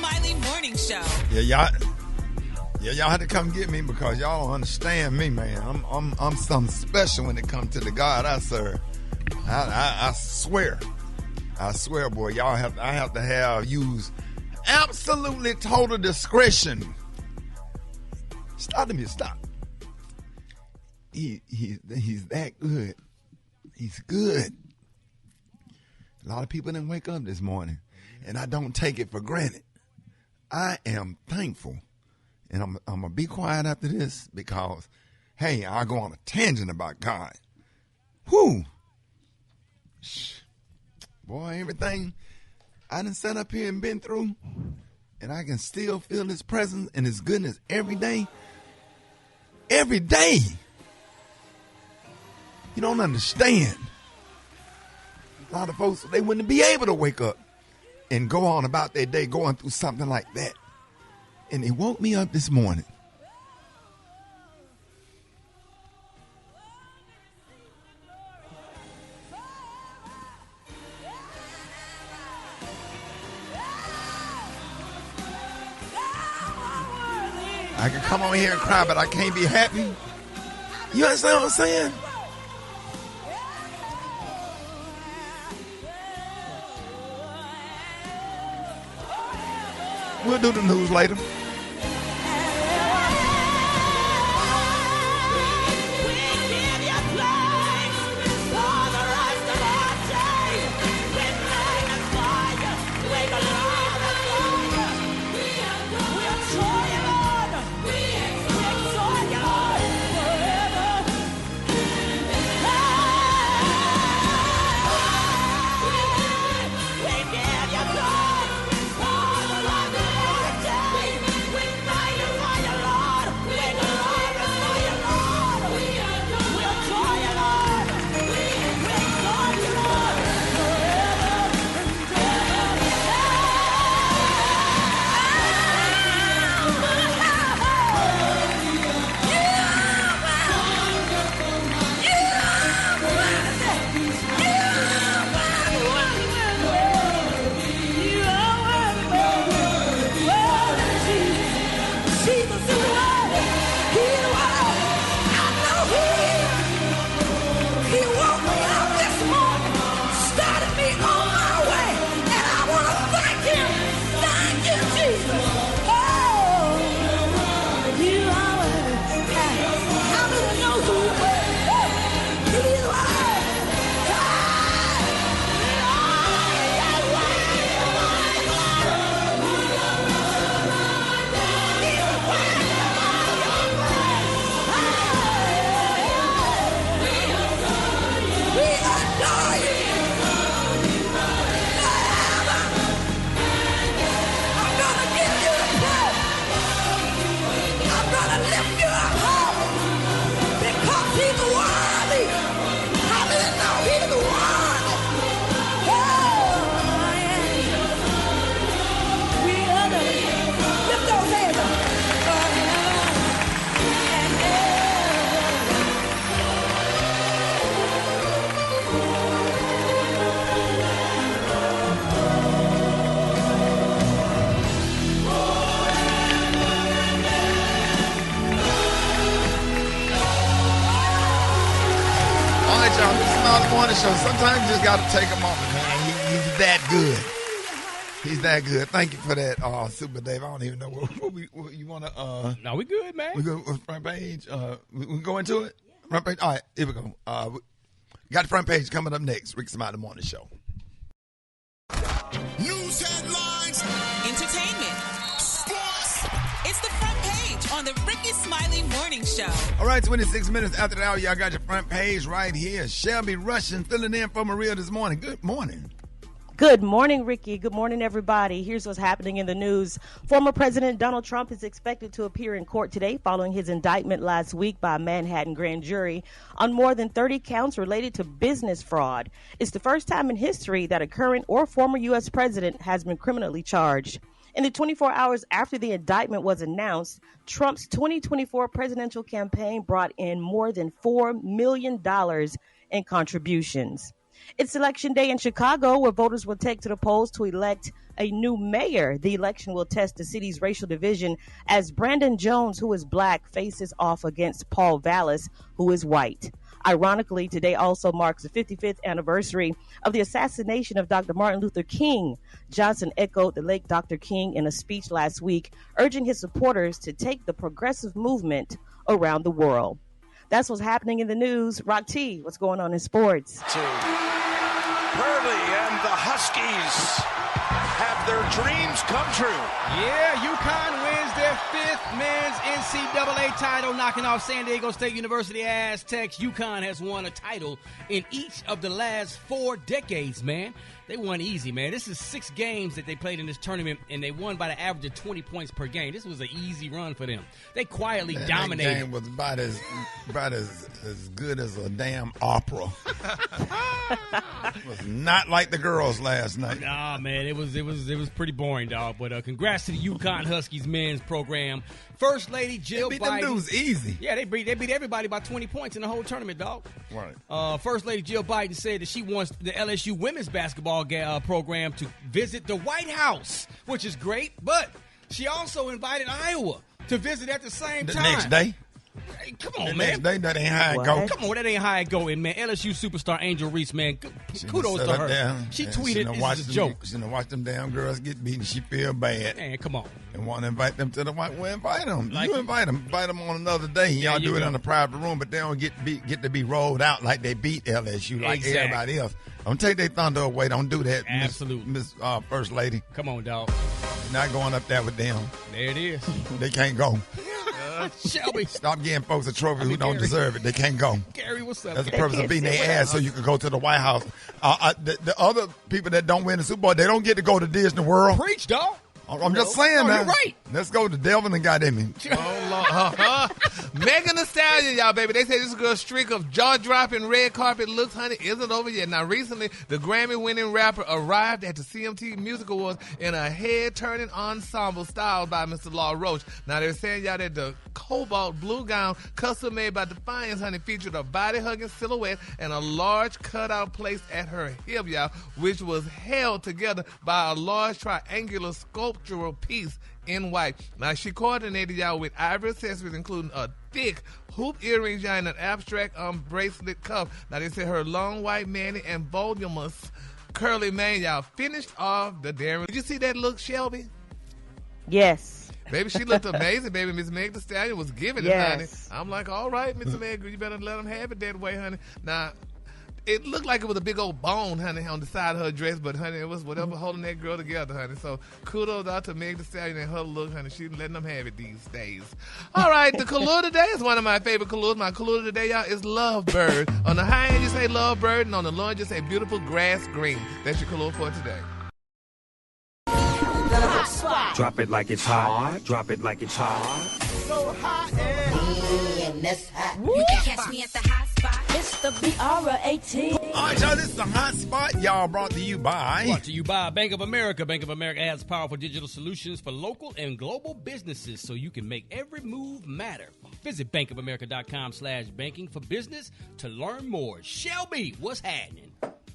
Smiley Morning Show. Y'all had to come get me because y'all don't understand me, man. I'm something special when it comes to the God I serve. I swear, boy, I have to use absolutely total discretion. Stop. He's that good. He's good. A lot of people didn't wake up this morning, and I don't take it for granted. I am thankful. And I'm going to be quiet after this because, hey, I'll go on a tangent about God. Whew. Boy, everything I done sat up here and been through, and I can still feel his presence and his goodness every day. Every day. You don't understand. A lot of folks, they wouldn't be able to wake up and go on about their day going through something like that. And it woke me up this morning. I can come on here and cry, but I can't be happy. You understand what I'm saying? We'll do the news later. Morning show. Sometimes you just got to take a moment, man. He's that good. He's that good. Thank you for that, Super Dave. I don't even know what you want to. No, we good, man. We go front page. We can go into it. Front page. All right, here we go. Got the front page coming up next. Rick Smiley Morning Show. News headlines. Entertainment. Sports. It's the front page on the Ricky Smiley Morning Show. All right, 26 minutes after the hour, y'all got your front page right here. Shelby Russian filling in for Maria this morning. Good morning. Good morning, Ricky. Good morning, everybody. Here's what's happening in the news. Former President Donald Trump is expected to appear in court today following his indictment last week by a Manhattan grand jury on more than 30 counts related to business fraud. It's the first time in history that a current or former U.S. president has been criminally charged. In the 24 hours after the indictment was announced, Trump's 2024 presidential campaign brought in more than $4 million in contributions. It's election day in Chicago, where voters will take to the polls to elect a new mayor. The election will test the city's racial division as Brandon Jones, who is black, faces off against Paul Vallis, who is white. Ironically, today also marks the 55th anniversary of the assassination of Dr. Martin Luther King. Johnson echoed the late Dr. King in a speech last week, urging his supporters to take the progressive movement around the world. That's what's happening in the news. Rock T, what's going on in sports? Purley and the Huskies have their dreams come true. Yeah, UConn wins their 5th men's NCAA title, knocking off San Diego State University Aztecs. UConn has won a title in each of the last 4 decades, man. They won easy, man. This is 6 games that they played in this tournament, and they won by the average of 20 points per game. This was an easy run for them. They quietly dominated. That game was about as good as a damn opera. It was not like the girls last night. Nah, man, it was pretty boring, dog. But congrats to the UConn Huskies men's program. First Lady Jill They beat Biden. them dudes easy. Yeah, they beat everybody by 20 points in the whole tournament, dog. Right. First Lady Jill Biden said that she wants the LSU women's basketball program to visit the White House, which is great. But she also invited Iowa to visit at the same time. The next day? Hey, come on, The man. next day, that ain't how it What? go. Come on, that ain't how it go. And, man, LSU superstar Angel Reese, man, kudos to her. She tweeted, this is a joke. She done watch them damn girls get beaten. She feel bad. Man, come on. And want to invite them to the White. Well, invite them. Like- You invite them. Invite them on another day. Y'all you do it go. in a private room, but they don't get to be rolled out like they beat LSU like Exactly. everybody else. Don't take their thunder away. Don't do that, Absolutely. Miss First Lady. Come on, dog. Not going up there with them. There it is. They can't go. Shelby. Stop getting folks a trophy who don't Gary. deserve it. They can't go. Gary, what's up? That's the Gary? purpose of beating can't their sit ass so you can go to the White House. The other people that don't win the Super Bowl, they don't get to go to Disney World. Preach, dog. I'm just saying Oh, now. you're right. Let's go to Delvin and goddamn me. Oh, Lord. Megan Thee Stallion, y'all, baby. They say this girl's streak of jaw-dropping red carpet looks, honey, isn't over yet. Now, recently, the Grammy-winning rapper arrived at the CMT Music Awards in a head-turning ensemble styled by Mr. Law Roach. Now, they're saying, y'all, that the cobalt blue gown, custom-made by Defiance, honey, featured a body-hugging silhouette and a large cutout placed at her hip, y'all, which was held together by a large triangular sculptural piece in white. Now, she coordinated, y'all, with ivory accessories, including a thick hoop earrings, y'all, and an abstract bracelet cuff. Now, they said her long white mane and voluminous curly mane, y'all, finished off the daring. Did you see that look, Shelby? Yes. Baby, she looked amazing, baby. Miss Meg Thee Stallion was giving it, Yes. honey. I'm like, all right, Miss Meg, you better let them have it that way, honey. Now, it looked like it was a big old bone, honey, on the side of her dress, but, honey, it was whatever holding that girl together, honey. So, kudos out to Meg Thee Stallion and her look, honey. She's letting them have it these days. All right, the color today is one of my favorite colors. My color today, y'all, is Lovebird. On the high end, you say Lovebird, and on the low end, you say beautiful grass green. That's your color for today. Drop it like it's hot. Drop it like it's hot. You can catch me at the hot spot. It's the BR18. All right, y'all, this is the hot spot. Y'all brought to you by. Brought to you by Bank of America. Bank of America has powerful digital solutions for local and global businesses so you can make every move matter. Visit bankofamerica.com/banking for business to learn more. Shelby, what's happening?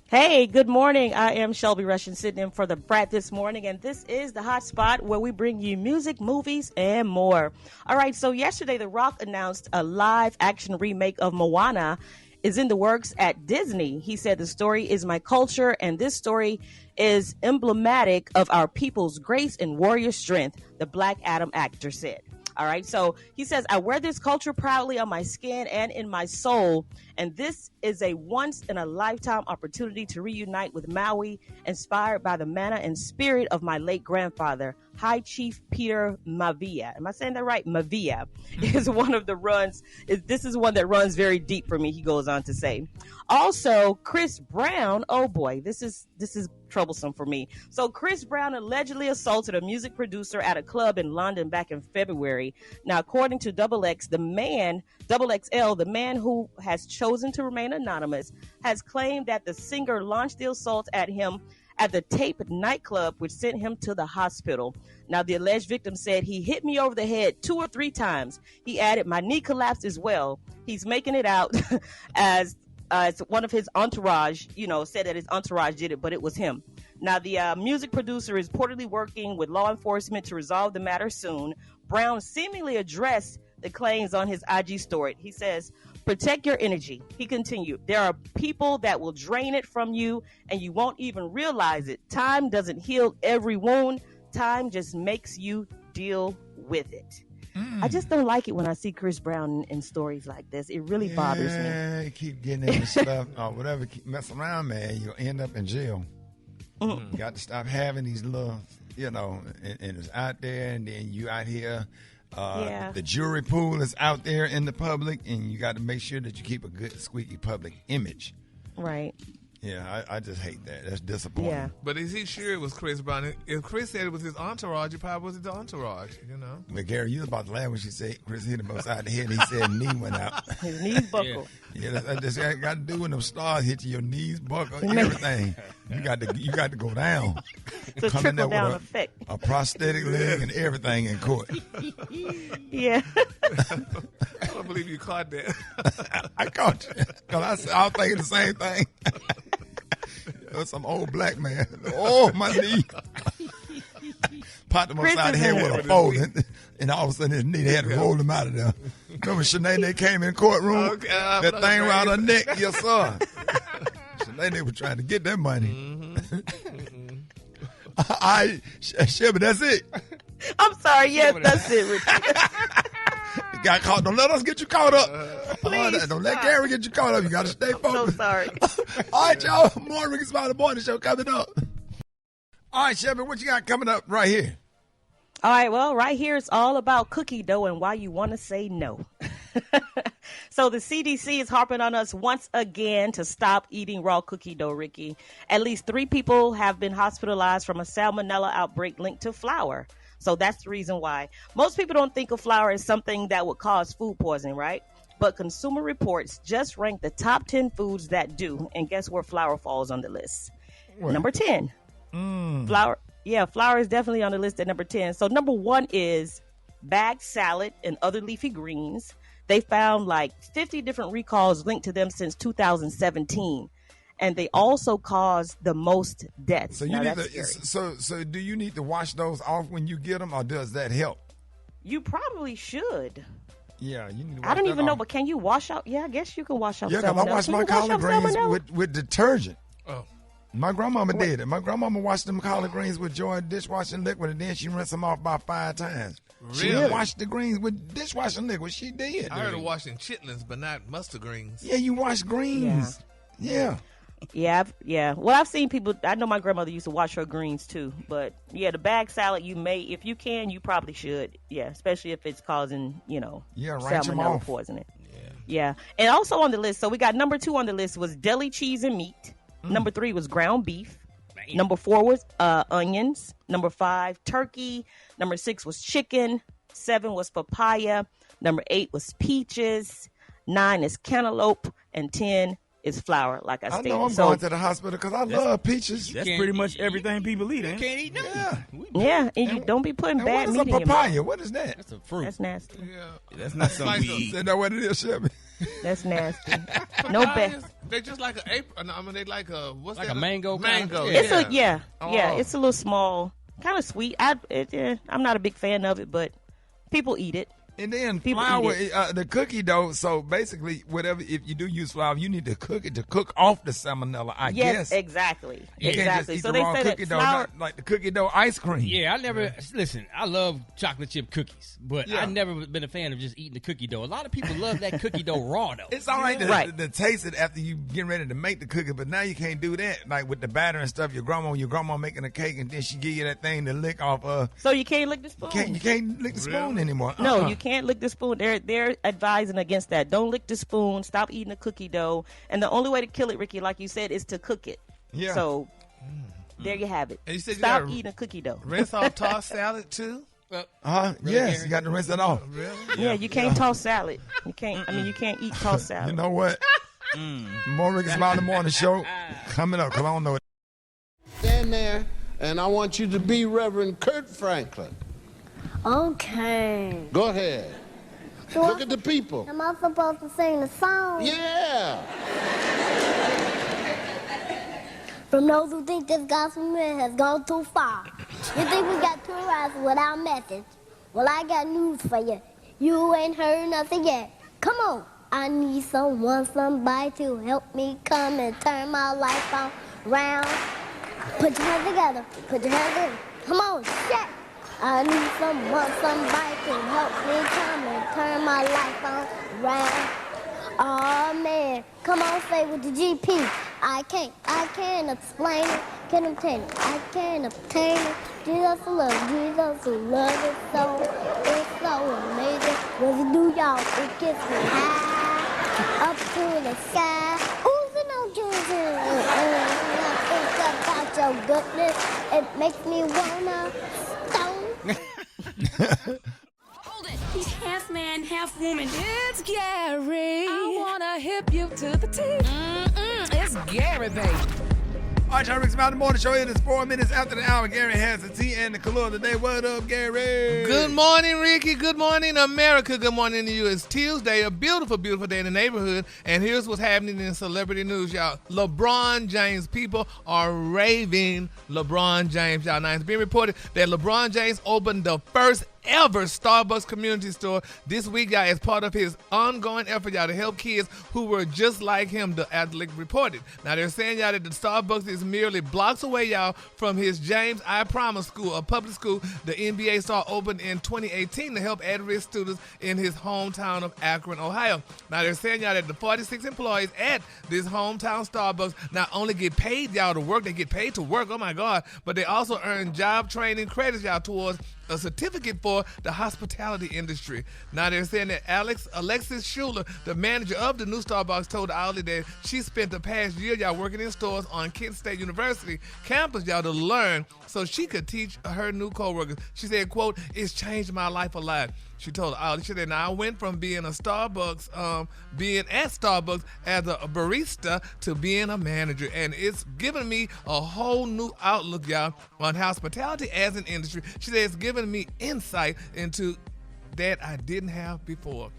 Hey, good morning. I am Shelby Russian sitting in for the Brat this morning, and this is the Hot Spot where we bring you music, movies, and more. All right, so yesterday The Rock announced a live-action remake of Moana is in the works at Disney. He said the story is my culture, and this story is emblematic of our people's grace and warrior strength, the Black Adam actor said. All right, so he says, I wear this culture proudly on my skin and in my soul, and this is a once-in-a-lifetime opportunity to reunite with Maui, inspired by the manner and spirit of my late grandfather, High Chief Peter Mavia. Am I saying that right? Mavia is one of the runs. This is one that runs very deep for me, he goes on to say. Also, Chris Brown, oh boy, this is troublesome for me. So Chris Brown allegedly assaulted a music producer at a club in London back in February. Now, according to XXL, the man who has chosen to remain anonymous, has claimed that the singer launched the assault at him at the Tape nightclub, which sent him to the hospital. Now, the alleged victim said, he hit me over the head 2 or 3 times. He added, my knee collapsed as well. He's making it out as It's one of his entourage, said that his entourage did it, but it was him. Now, the music producer is reportedly working with law enforcement to resolve the matter soon. Brown seemingly addressed the claims on his IG story. He says, "Protect your energy." He continued, "There are people that will drain it from you and you won't even realize it. Time doesn't heal every wound. Time just makes you deal with it." I just don't like it when I see Chris Brown in stories like this. It really bothers me. Yeah, you keep getting into stuff or whatever, keep messing around, man, you'll end up in jail. You got to stop having these little, and it's out there, and then you out here. The jury pool is out there in the public, and you got to make sure that you keep a good, squeaky public image. Right. Yeah, I just hate that. That's disappointing. Yeah. But is he sure it was Chris Brown? If Chris said it was his entourage, it probably was his entourage, But Gary, you was about to laugh when she said Chris hit him upside the head and he said knee went out. His knees buckled. Yeah, that's got to do when them stars hit you, your knees buckle, everything. You got to go down. It's a trickle down effect. A prosthetic leg and everything in court. Yeah. I don't believe you caught that. I caught you. Because I was thinking the same thing. It was some old black man. Oh, my knee. Popped him upside the head with a fold. And all of a sudden his knee, they had to roll him out of there. Remember Sinead, they came in the courtroom? That thing around her neck, yes, sir. Sinead, they were trying to get that money. Shelby, that's it. I'm sorry. Yes, that's it, Richie. You got caught. Don't let us get you caught up. Please, don't let Gary get you caught up. You got to stay focused. So sorry. All right, y'all. More Ricky Smiley Morning Show coming up. All right, Shelby, what you got coming up right here? All right, well, right here it's all about cookie dough and why you want to say no. So the CDC is harping on us once again to stop eating raw cookie dough, Ricky. At least 3 people have been hospitalized from a salmonella outbreak linked to flour. So that's the reason why. Most people don't think of flour as something that would cause food poisoning, right? But Consumer Reports just ranked the top 10 foods that do. And guess where flour falls on the list? What? Number 10. Flour. Yeah, flour is definitely on the list at number 10. So number 1 is bagged salad and other leafy greens. They found like 50 different recalls linked to them since 2017. And they also cause the most deaths. So so do you need to wash those off when you get them, or does that help? You probably should. Yeah, you need to wash I don't even know, off. but can you wash out? Yeah, I guess you can wash out salmonella. Yeah, because I wash my collard greens with detergent. Oh. My grandmama did it. My grandmama washed them collard greens with Joy dishwashing liquid, and then she rinsed them off about 5 times. Really? She washed the greens with dishwashing liquid. She did. I heard of washing chitlins, but not mustard greens. Yeah, you wash greens. Yeah. Yeah. Well, I've seen people. I know my grandmother used to wash her greens too. But yeah, the bag salad, you may, if you can, you probably should. Yeah, especially if it's causing, salmonella poisoning. Yeah. And also on the list, so we got number 2 on the list was deli cheese and meat. Number 3 was ground beef. Number 4 was onions. Number 5, turkey. Number 6 was chicken. 7 was papaya. Number 8 was peaches. 9 is cantaloupe. And 10 is flour, like I stated. I know I'm going to the hospital because I love peaches. That's pretty much everything people eat, ain't it? Can't eat nothing. Yeah, and you don't be putting bad meat in your mouth. What is a papaya? What is that? That's a fruit. That's nasty. Yeah. That's not something we eat. Is that what it is, Shelby? That's nasty. No bad. They're just like an apron. I mean, they like a what's like that? A mango. Mango. It's it's a little small, kind of sweet. I'm not a big fan of it, but people eat it. And then People flour, eat the cookie dough. So basically, if you do use flour, you need to cook it to cook off the salmonella. I guess. Yes, exactly. You can't Exactly. just eat So the they raw say cookie that dough, flour. not like the cookie dough ice cream. Yeah, I never listen. I love chocolate chip cookies, but I've never been a fan of just eating the cookie dough. A lot of people love that cookie dough raw though. It's all right Right. to taste it after you get ready to make the cookie, but now you can't do that. Like with the batter and stuff, your grandma making a cake, and then she give you that thing to lick off. So you can't lick the spoon. You can't lick the spoon anymore. No, you can't lick the spoon. They're advising against that. Don't lick the spoon. Stop eating the cookie dough. And the only way to kill it, Ricky, like you said, is to cook it. Yeah. So there you have it. And you said Stop you eating a cookie dough. rinse off tossed salad too. Yes, Gary? you got to rinse it off. Really? Yeah, you can't toss salad. You can't. You can't eat tossed salad. You know what? More Ricky Smiley Morning Show coming up, because I don't know it. Stand there, and I want you to be Reverend Kurt Franklin. Okay. Go ahead. Look at the people. Am I supposed to sing the song? Yeah. From those who think this gospel man has gone too far. You think we got 2 hours without message? Well, I got news for you. You ain't heard nothing yet. Come on. I need somebody to help me come and turn my life around. Put your hands together. Put your hands together. Come on, shit. I need somebody to help me come and turn my life around. Oh man, come on, say with the GP. I can't explain it, can't obtain it, I can't obtain it. Jesus love is so, it's so amazing. What you do, y'all, it gets me high, up to the sky. Ooh, no Jesus, think about your goodness, it makes me wanna stone. He's half man, half woman. It's Gary. I wanna hip you to the teeth. It's Gary, baby. All right, y'all, Rick's Mountain Morning Show. It is 4 minutes after the hour. Gary has the tea and the color of the day. What up, Gary? Good morning, Ricky. Good morning, America. Good morning to you. It's Tuesday, a beautiful, beautiful day in the neighborhood. And here's what's happening in celebrity news, y'all. LeBron James. People are raving LeBron James, y'all. Now, it's being reported that LeBron James opened the first ever Starbucks community store this week, y'all, as part of his ongoing effort, y'all, to help kids who were just like him, the Athletic reported. Now, they're saying, y'all, that the Starbucks is merely blocks away, y'all, from his James I Promise School, a public school the NBA saw open in 2018 to help at-risk students in his hometown of Akron, Ohio. Now, they're saying, y'all, that the 46 employees at this hometown Starbucks not only get paid, y'all, to work, they get paid to work, oh my God, but they also earn job training credits, y'all, towards a certificate for the hospitality industry. Now, they're saying that Alexis Schuler, the manager of the new Starbucks, told the outlet that she spent the past year, y'all, working in stores on Kent State University campus, y'all, to learn so she could teach her new coworkers. She said, quote, "It's changed my life a lot." She told the outlet, she said, "Now I went from being a Starbucks, being at Starbucks as a barista to being a manager, and it's given me a whole new outlook, y'all, on hospitality as an industry." She said, "It's given me insight into that I didn't have before."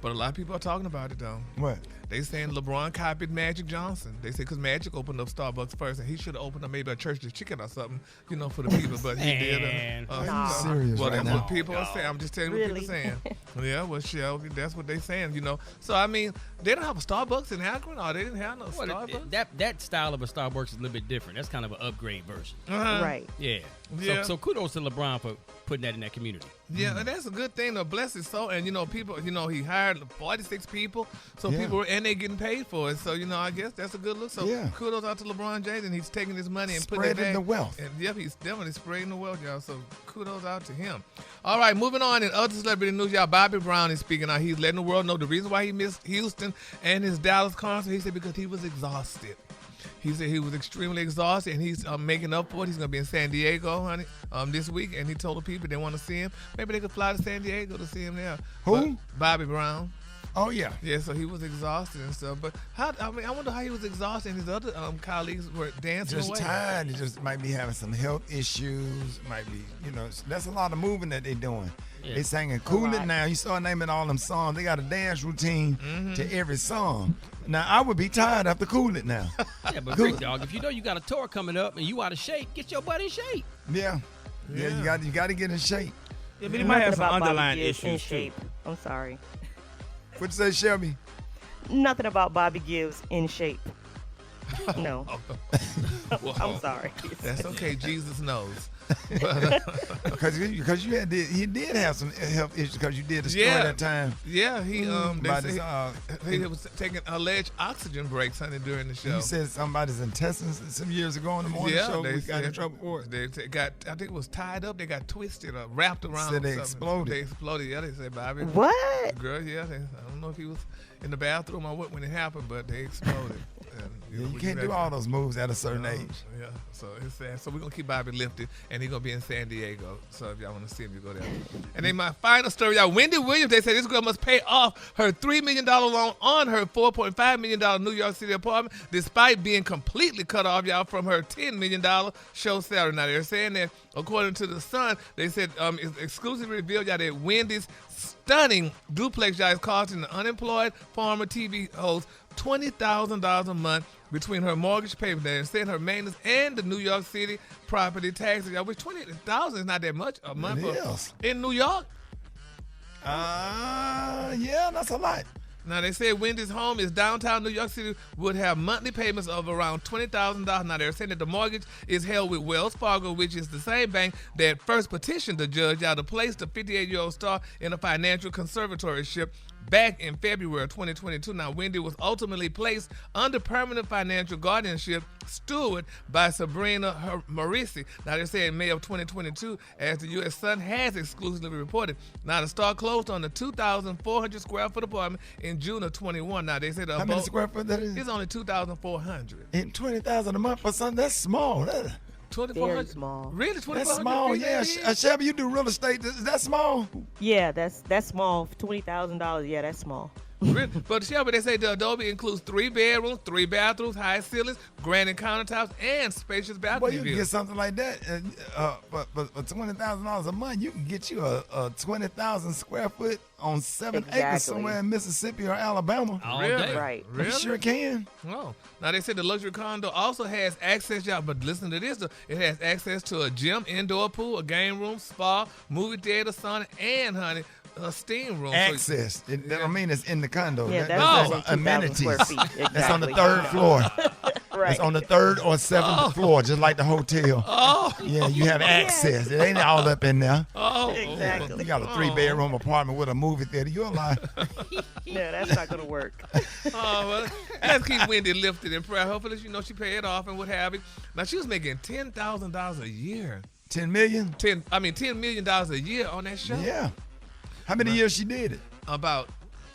But a lot of people are talking about it, though. What? They saying LeBron copied Magic Johnson. They say because Magic opened up Starbucks first, and he should have opened up maybe a Church of Chicken or something, you know, for the people. But he did. Are you serious well, right that's now? what people are saying. I'm just telling you what people are saying. Yeah, well, Shelby, that's what they saying, you know. So, I mean, they don't have a Starbucks in Akron, or they didn't have no Starbucks? That style of a Starbucks is a little bit different. That's kind of an upgrade version. Right. Yeah. Yeah. So kudos to LeBron for putting that in that community. Yeah, and that's a good thing. To bless his soul, and you know, people. You know, he hired 46 people, so people, and they getting paid for it. So you know, I guess that's a good look. So kudos out to LeBron James, and he's taking his money and putting it back. Spreading the wealth. And yep, he's definitely spreading the wealth, y'all. So kudos out to him. All right, moving on in other celebrity news, y'all. Bobby Brown is speaking out. He's letting the world know the reason why he missed Houston and his Dallas concert. He said because he was exhausted. He said he was extremely exhausted, and he's making up for it. He's going to be in San Diego, honey, this week, and he told the people they want to see him. Maybe they could fly to San Diego to see him there. Who? But Bobby Brown. Oh, yeah. Yeah, so he was exhausted and stuff. But I wonder how he was exhausted, and his other colleagues were dancing Just away. tired. He just might be having some health issues. Might be, you know, that's a lot of moving that they're doing. Yeah. They singing Cool It Now. You start naming all them songs. They got a dance routine to every song. Now, I would be tired after Cool It Now. Yeah, but Rick, dog, if you know you got a tour coming up and you out of shape, get your butt in shape. Yeah, you got to get in shape. Yeah, but he might have some underlying issues in shape. I'm sorry. What'd you say, Shelby? Nothing about Bobby Gibbs in shape. No. Well, I'm sorry. That's okay. Jesus knows. Because he did have some health issues because you did the story that time. Yeah, he was taking alleged oxygen breaks, honey, during the show. You said something about his intestines some years ago in the morning show. They got in trouble for it. They got, I think it was tied up. They got twisted or wrapped around. Said they exploded. They exploded. Yeah, they said Bobby. What? Girl, yeah. I don't know if he was in the bathroom or what when it happened, but they exploded. And, you can't do all those moves at a certain age. Yeah, so it's sad. So we're going to keep Bobby lifted, and he's going to be in San Diego. So if y'all want to see him, you go there. And then my final story, y'all. Wendy Williams, they said this girl must pay off her $3 million loan on her $4.5 million New York City apartment, despite being completely cut off, y'all, from her $10 million show salary. Now, they're saying that, according to The Sun, they said it's exclusively revealed, y'all, that Wendy's stunning duplex, y'all, is costing the unemployed former TV host $20,000 a month between her mortgage payment and send her maintenance and the New York City property taxes. Which $28,000 is not that much a month in New York. Yeah, that's a lot. Now, they said Wendy's home is downtown New York City would have monthly payments of around $20,000. Now, they're saying that the mortgage is held with Wells Fargo, which is the same bank that first petitioned the judge out to place the 58-year-old star in a financial conservatorship back in February of 2022. Now, Wendy was ultimately placed under permanent financial guardianship steward by Sabrina Maurici. Now, they're saying May of 2022, as the U.S. Sun has exclusively reported. Now, the star closed on the 2,400 square foot apartment in June of 21. Now, they said how many square foot that is? It's only 2,400. And $20,000 a month for something that's small. Very small. Really, 2,400? That's small. Yeah, Shelby, you do real estate. Is that small? Yeah, that's small. $20,000. Yeah, that's small. But Shelby, they say the Adobe includes 3 bedrooms, 3 bathrooms, high ceilings, granite countertops, and spacious balcony Well, you can views. get something like that. But for $20,000 a month, you can get you a 20,000 square foot on 7 acres somewhere in Mississippi or Alabama. Really? Right. Really? You sure can. Oh. Now, they said the luxury condo also has access, y'all, but listen to this. It has access to a gym, indoor pool, a game room, spa, movie theater, sauna, and, honey, a steam room. Access. That don't mean it's in the condo. Yeah, that's amenities. Square feet. Exactly. That's on the 3rd floor. Right. It's on the 3rd or 7th floor, just like the hotel. Yeah, you have access. It ain't all up in there. Exactly. You got a 3-bedroom apartment with a movie theater. You're alive. Yeah, that's not going to work. Well, let's keep Wendy lifted in prayer. Hopefully, she pay it off and what have you. Now, she was making $10,000 a year. $10 million? $10 million a year on that show. Yeah. How many years she did it? About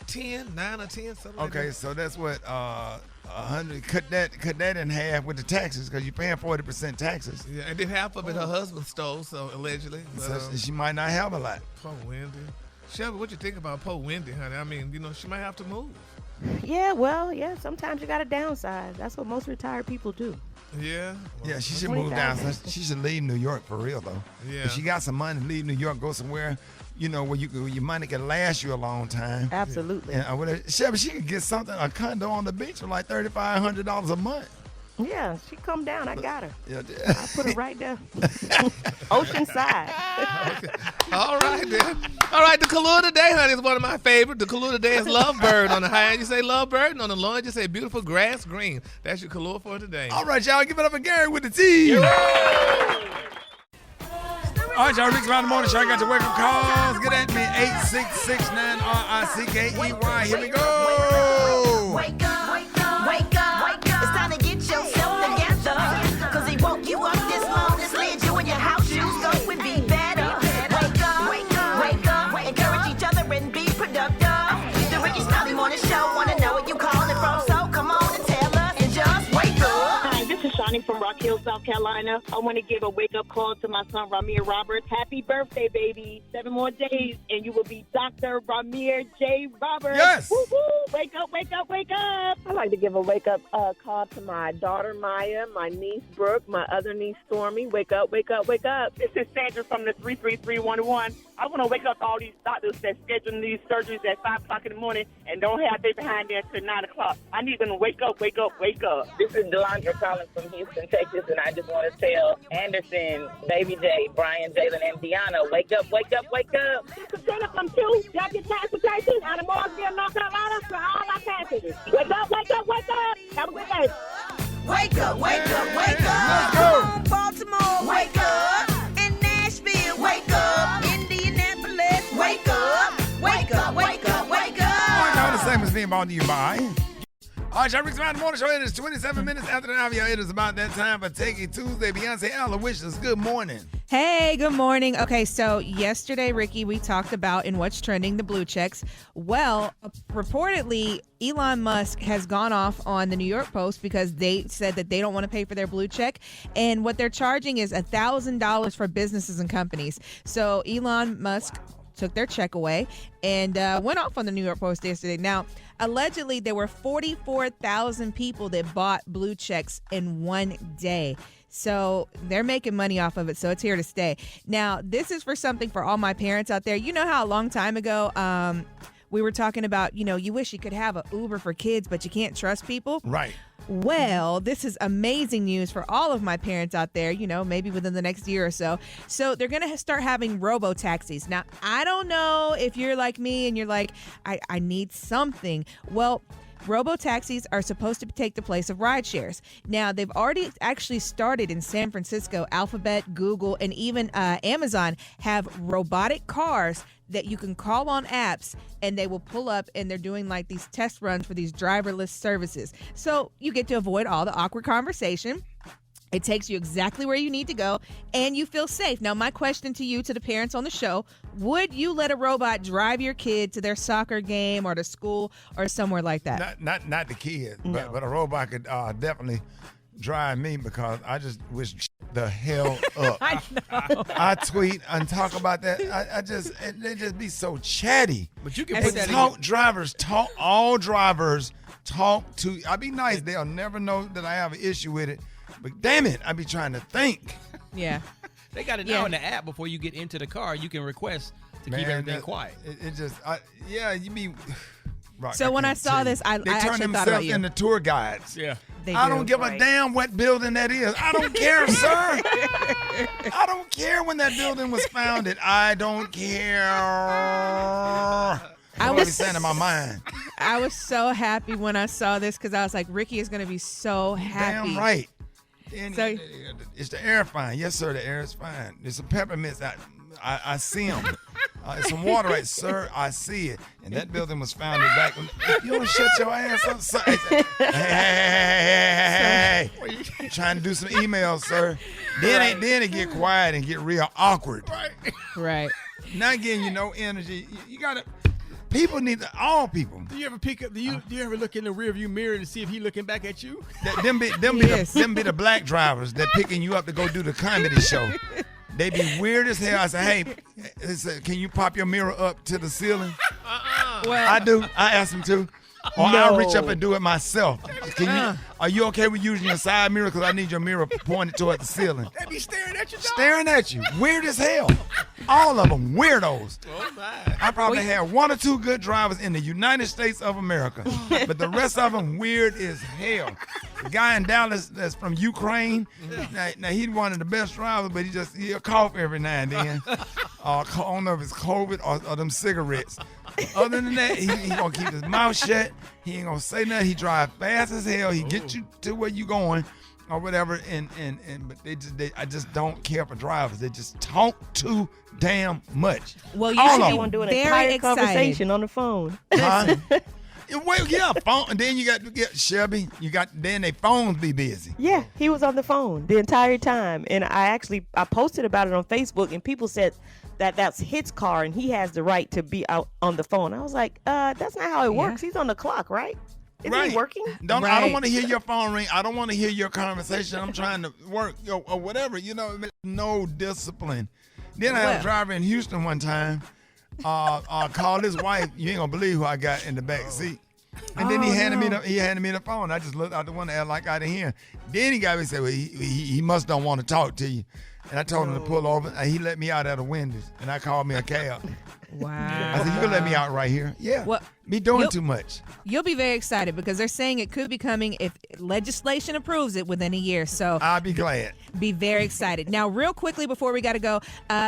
10, 9 or 10, something like Okay, that. so that's what 100. Cut that in half with the taxes because you're paying 40% taxes. Yeah, and then half of it her husband stole, so allegedly. So she might not have a lot. Poor Wendy. Shelby, what you think about poor Wendy, honey? I mean, she might have to move. Yeah, well, sometimes you got to downsize. That's what most retired people do. Yeah? Yeah, she should move down. She should leave New York for real, though. Yeah. If she got some money, leave New York, go somewhere, where your money can last you a long time. Absolutely. Shelby, she could get a condo on the beach for like $3,500 a month. Yeah, she come down. I got her. Yeah. I put her right there. Oceanside. Okay. All right, then. All right, the color today, honey, is one of my favorites. The color today is Lovebird. On the high end, you say Lovebird, and on the low end, you say beautiful grass green. That's your color for today. All right, y'all, give it up for Gary with the T. All right, y'all, Rick's Around the Morning Show. I got your wake-up calls. Get at me, 866-9-RICKEY. Here we go. Wake up, wake up, wake up, wake up. It's time to get yourself together. Cause he woke you up this morning, slid you in your house shoes, so it would be better. Wake up, wake up, wake up. Encourage each other and be productive. The Ricky Smiley Morning Show, wanna know where you calling from, so come on and tell us and just wake up. Hi, this is Shawnee from Rock Hill, South Carolina. I want to give a wake-up call to my son, Ramir Roberts. Happy birthday, baby. 7 more days, and you will be Dr. Ramir J. Roberts. Yes. Woo-hoo. Wake up, wake up, wake up. I'd like to give a wake-up call to my daughter, Maya, my niece, Brooke, my other niece, Stormy. Wake up, wake up, wake up. This is Sandra from the 33311. I want to wake up all these doctors that schedule these surgeries at 5 o'clock in the morning and don't have they behind there until 9 o'clock. I need them to wake up, wake up, wake up. This is Delondra calling from Houston, Texas, and I just want to tell Anderson, Baby J, Brian, Jalen, and Deanna, wake up, wake up, wake up. This is Jennifer from 2. Y'all get transportation out of Mooresville, North Carolina for all our passengers. Wake up, wake up, wake up. Have a good day. Wake up, wake up, wake up. Let's go. Baltimore, wake up. In Nashville, wake up. Indianapolis, wake up. Wake up, wake up, wake up. All right, now the same as being brought to you by. All right, y'all, Rick's Around the Morning Show. It is 27 minutes after the hour. It is about that time for Take It Tuesday. Beyonce Aloysius, good morning. Hey, good morning. Okay, so yesterday, Ricky, we talked about in What's Trending, the blue checks. Well, reportedly, Elon Musk has gone off on the New York Post because they said that they don't want to pay for their blue check. And what they're charging is $1,000 for businesses and companies. So Elon Musk took their check away and went off on the New York Post yesterday. Now, allegedly, there were 44,000 people that bought blue checks in one day. So they're making money off of it. So it's here to stay. Now, this is for something for all my parents out there. You know how a long time ago we were talking about, you wish you could have an Uber for kids, but you can't trust people? Right. Well, this is amazing news for all of my parents out there, maybe within the next year or so. So they're going to start having robo-taxis. Now, I don't know if you're like me and you're like, I need something. Well, robo-taxis are supposed to take the place of ride shares. Now, they've already actually started in San Francisco. Alphabet, Google, and even Amazon have robotic cars that you can call on apps and they will pull up, and they're doing like these test runs for these driverless services. So you get to avoid all the awkward conversation. It takes you exactly where you need to go, and you feel safe. Now, my question to you, to the parents on the show, would you let a robot drive your kid to their soccer game or to school or somewhere like that? Not the kid, No. but a robot could definitely drive me, because I just wish the hell up. I know. I tweet and talk about that. They just be so chatty. But you can They put that in talk drivers, talk all drivers talk to. I be nice. They'll never know that I have an issue with it. But damn it, I be trying to think. Yeah. They got it now in the app. Before you get into the car, you can request to keep everything quiet. You be. Right, So when I saw this, I they turn actually thought about themselves you. into tour guides. Yeah. I don't give a damn what building that is. I don't care, sir. I don't care when that building was founded. I don't care. I was saying in my mind. I was so happy when I saw this, because I was like, Ricky is going to be so happy. Damn right. So- It's the air fine. Yes, sir, the air is fine. There's some peppermints. I see them. Some water, right, sir. I see it. And that building was founded back when. If you don't shut your ass up, sir. Hey. I'm trying to do some emails, sir. Then it get quiet and get real awkward. Right. Not getting you no energy. You gotta. People need all people. Do you ever pick up? Do you ever look in the rearview mirror to see if he looking back at you? Them be the black drivers that picking you up to go do the comedy show. They be weird as hell. I say, hey, can you pop your mirror up to the ceiling? Well, I do. I ask them to. Or I'll reach up and do it myself. Are you okay with using your side mirror? Because I need your mirror pointed toward the ceiling. They be staring at you, dog. Staring at you. Weird as hell. All of them weirdos. Oh, my. I probably had one or two good drivers in the United States of America. But the rest of them weird as hell. The guy in Dallas that's from Ukraine, now he's one of the best drivers, but he'll cough every now and then. I don't know if it's COVID or them cigarettes. Other than that, he gonna keep his mouth shut. He ain't gonna say nothing. He drive fast as hell. He get you to where you going or whatever. But I just don't care for drivers. They just talk too damn much. Well, you All should of be them. Want to do an very entire excited. conversation on the phone. Huh? Well, yeah, phone. And then you got to get Shelby. Then their phones be busy. Yeah, he was on the phone the entire time, and I posted about it on Facebook, and people said that's his car, and he has the right to be out on the phone. I was like, that's not how it works. He's on the clock, right? Isn't he working? I don't want to hear your phone ring. I don't want to hear your conversation. I'm trying to work or whatever. No discipline. Then I had a driver in Houston one time. Called his wife. You ain't gonna believe who I got in the back seat. And then he handed me the phone. I just looked out the window and like I didn't hear. Then he got me and said, well, he must don't want to talk to you. And I told him to pull over. And he let me out of the windows. And I called me a cab. Wow. I said, you can let me out right here. Yeah. Well, me doing too much. You'll be very excited because they're saying it could be coming if legislation approves it within a year. So I'll be glad. Be very excited. Now, real quickly before we got to go,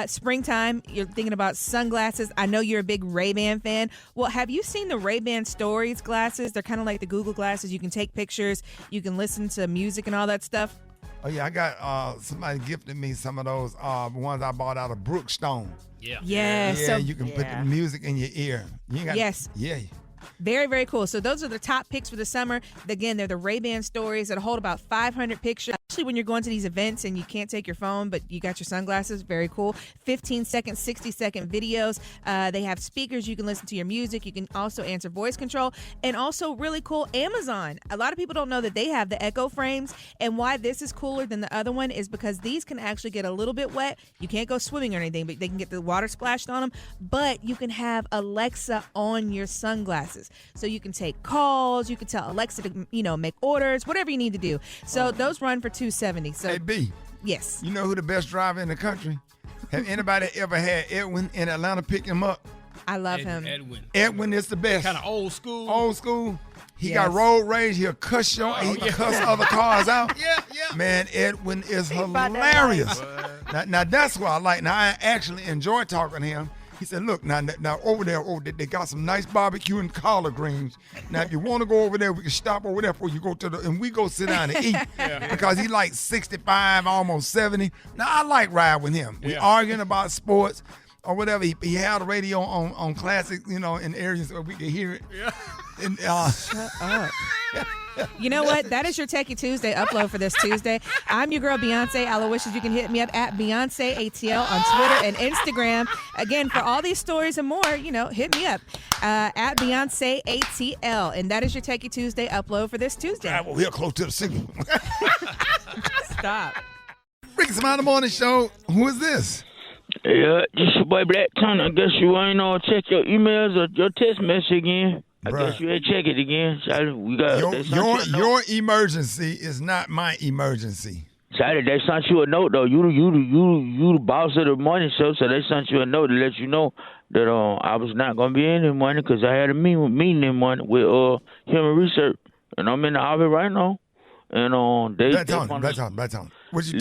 springtime, you're thinking about sunglasses. I know you're a big Ray-Ban fan. Well, have you seen the Ray-Ban Stories glasses? They're kind of like the Google glasses. You can take pictures. You can listen to music and all that stuff. Oh, yeah. I got somebody gifted me some of those ones I bought out of Brookstone. Yeah. Yeah. So, you can put the music in your ear. You ain't got, yes. Yeah. Very, very cool. So those are the top picks for the summer. Again, they're the Ray-Ban Stories that hold about 500 pictures. Especially when you're going to these events and you can't take your phone, but you got your sunglasses. Very cool. 15-second, 60-second videos. They have speakers. You can listen to your music. You can also answer voice control. And also really cool, Amazon. A lot of people don't know that they have the Echo frames. And why this is cooler than the other one is because these can actually get a little bit wet. You can't go swimming or anything, but they can get the water splashed on them. But you can have Alexa on your sunglasses. So you can take calls. You can tell Alexa to, make orders, whatever you need to do. So those run for $270. So hey, B. Yes. You know who the best driver in the country? Have anybody ever had Edwin in Atlanta pick him up? I love him. Edwin. Edwin is the best. Kind of old school. Old school. He got road rage. He'll cuss cuss other cars out. Yeah. Man, Edwin is hilarious. Now that's what I like. Now I actually enjoy talking to him. He said, "Look, now over there, they got some nice barbecue and collard greens. Now if you want to go over there, we can stop over there before you go and we go sit down and eat." Because he like 65, almost 70. Now I like riding with him. We arguing about sports or whatever. He had a radio on classic, in areas where we could hear it. Yeah. Shut up. You know what? That is your Techie Tuesday upload for this Tuesday. I'm your girl, Beyonce Aloysius. You can hit me up at Beyonce ATL on Twitter and Instagram. Again, for all these stories and more, hit me up at Beyonce ATL. And that is your Techie Tuesday upload for this Tuesday. All right, well, we're close to the signal. Stop. Ricky Smiley Morning Show. Who is this? Yeah, this your boy Black Tony. I guess you ain't check your emails or your text message again. I guess you ain't check it again. We got your emergency is not my emergency. Saturday, they sent you a note though. You the boss of the morning show, so they sent you a note to let you know that I was not gonna be in the morning because I had a meeting in the morning with Human Research, and I'm in the office right now. And Black Tony. What you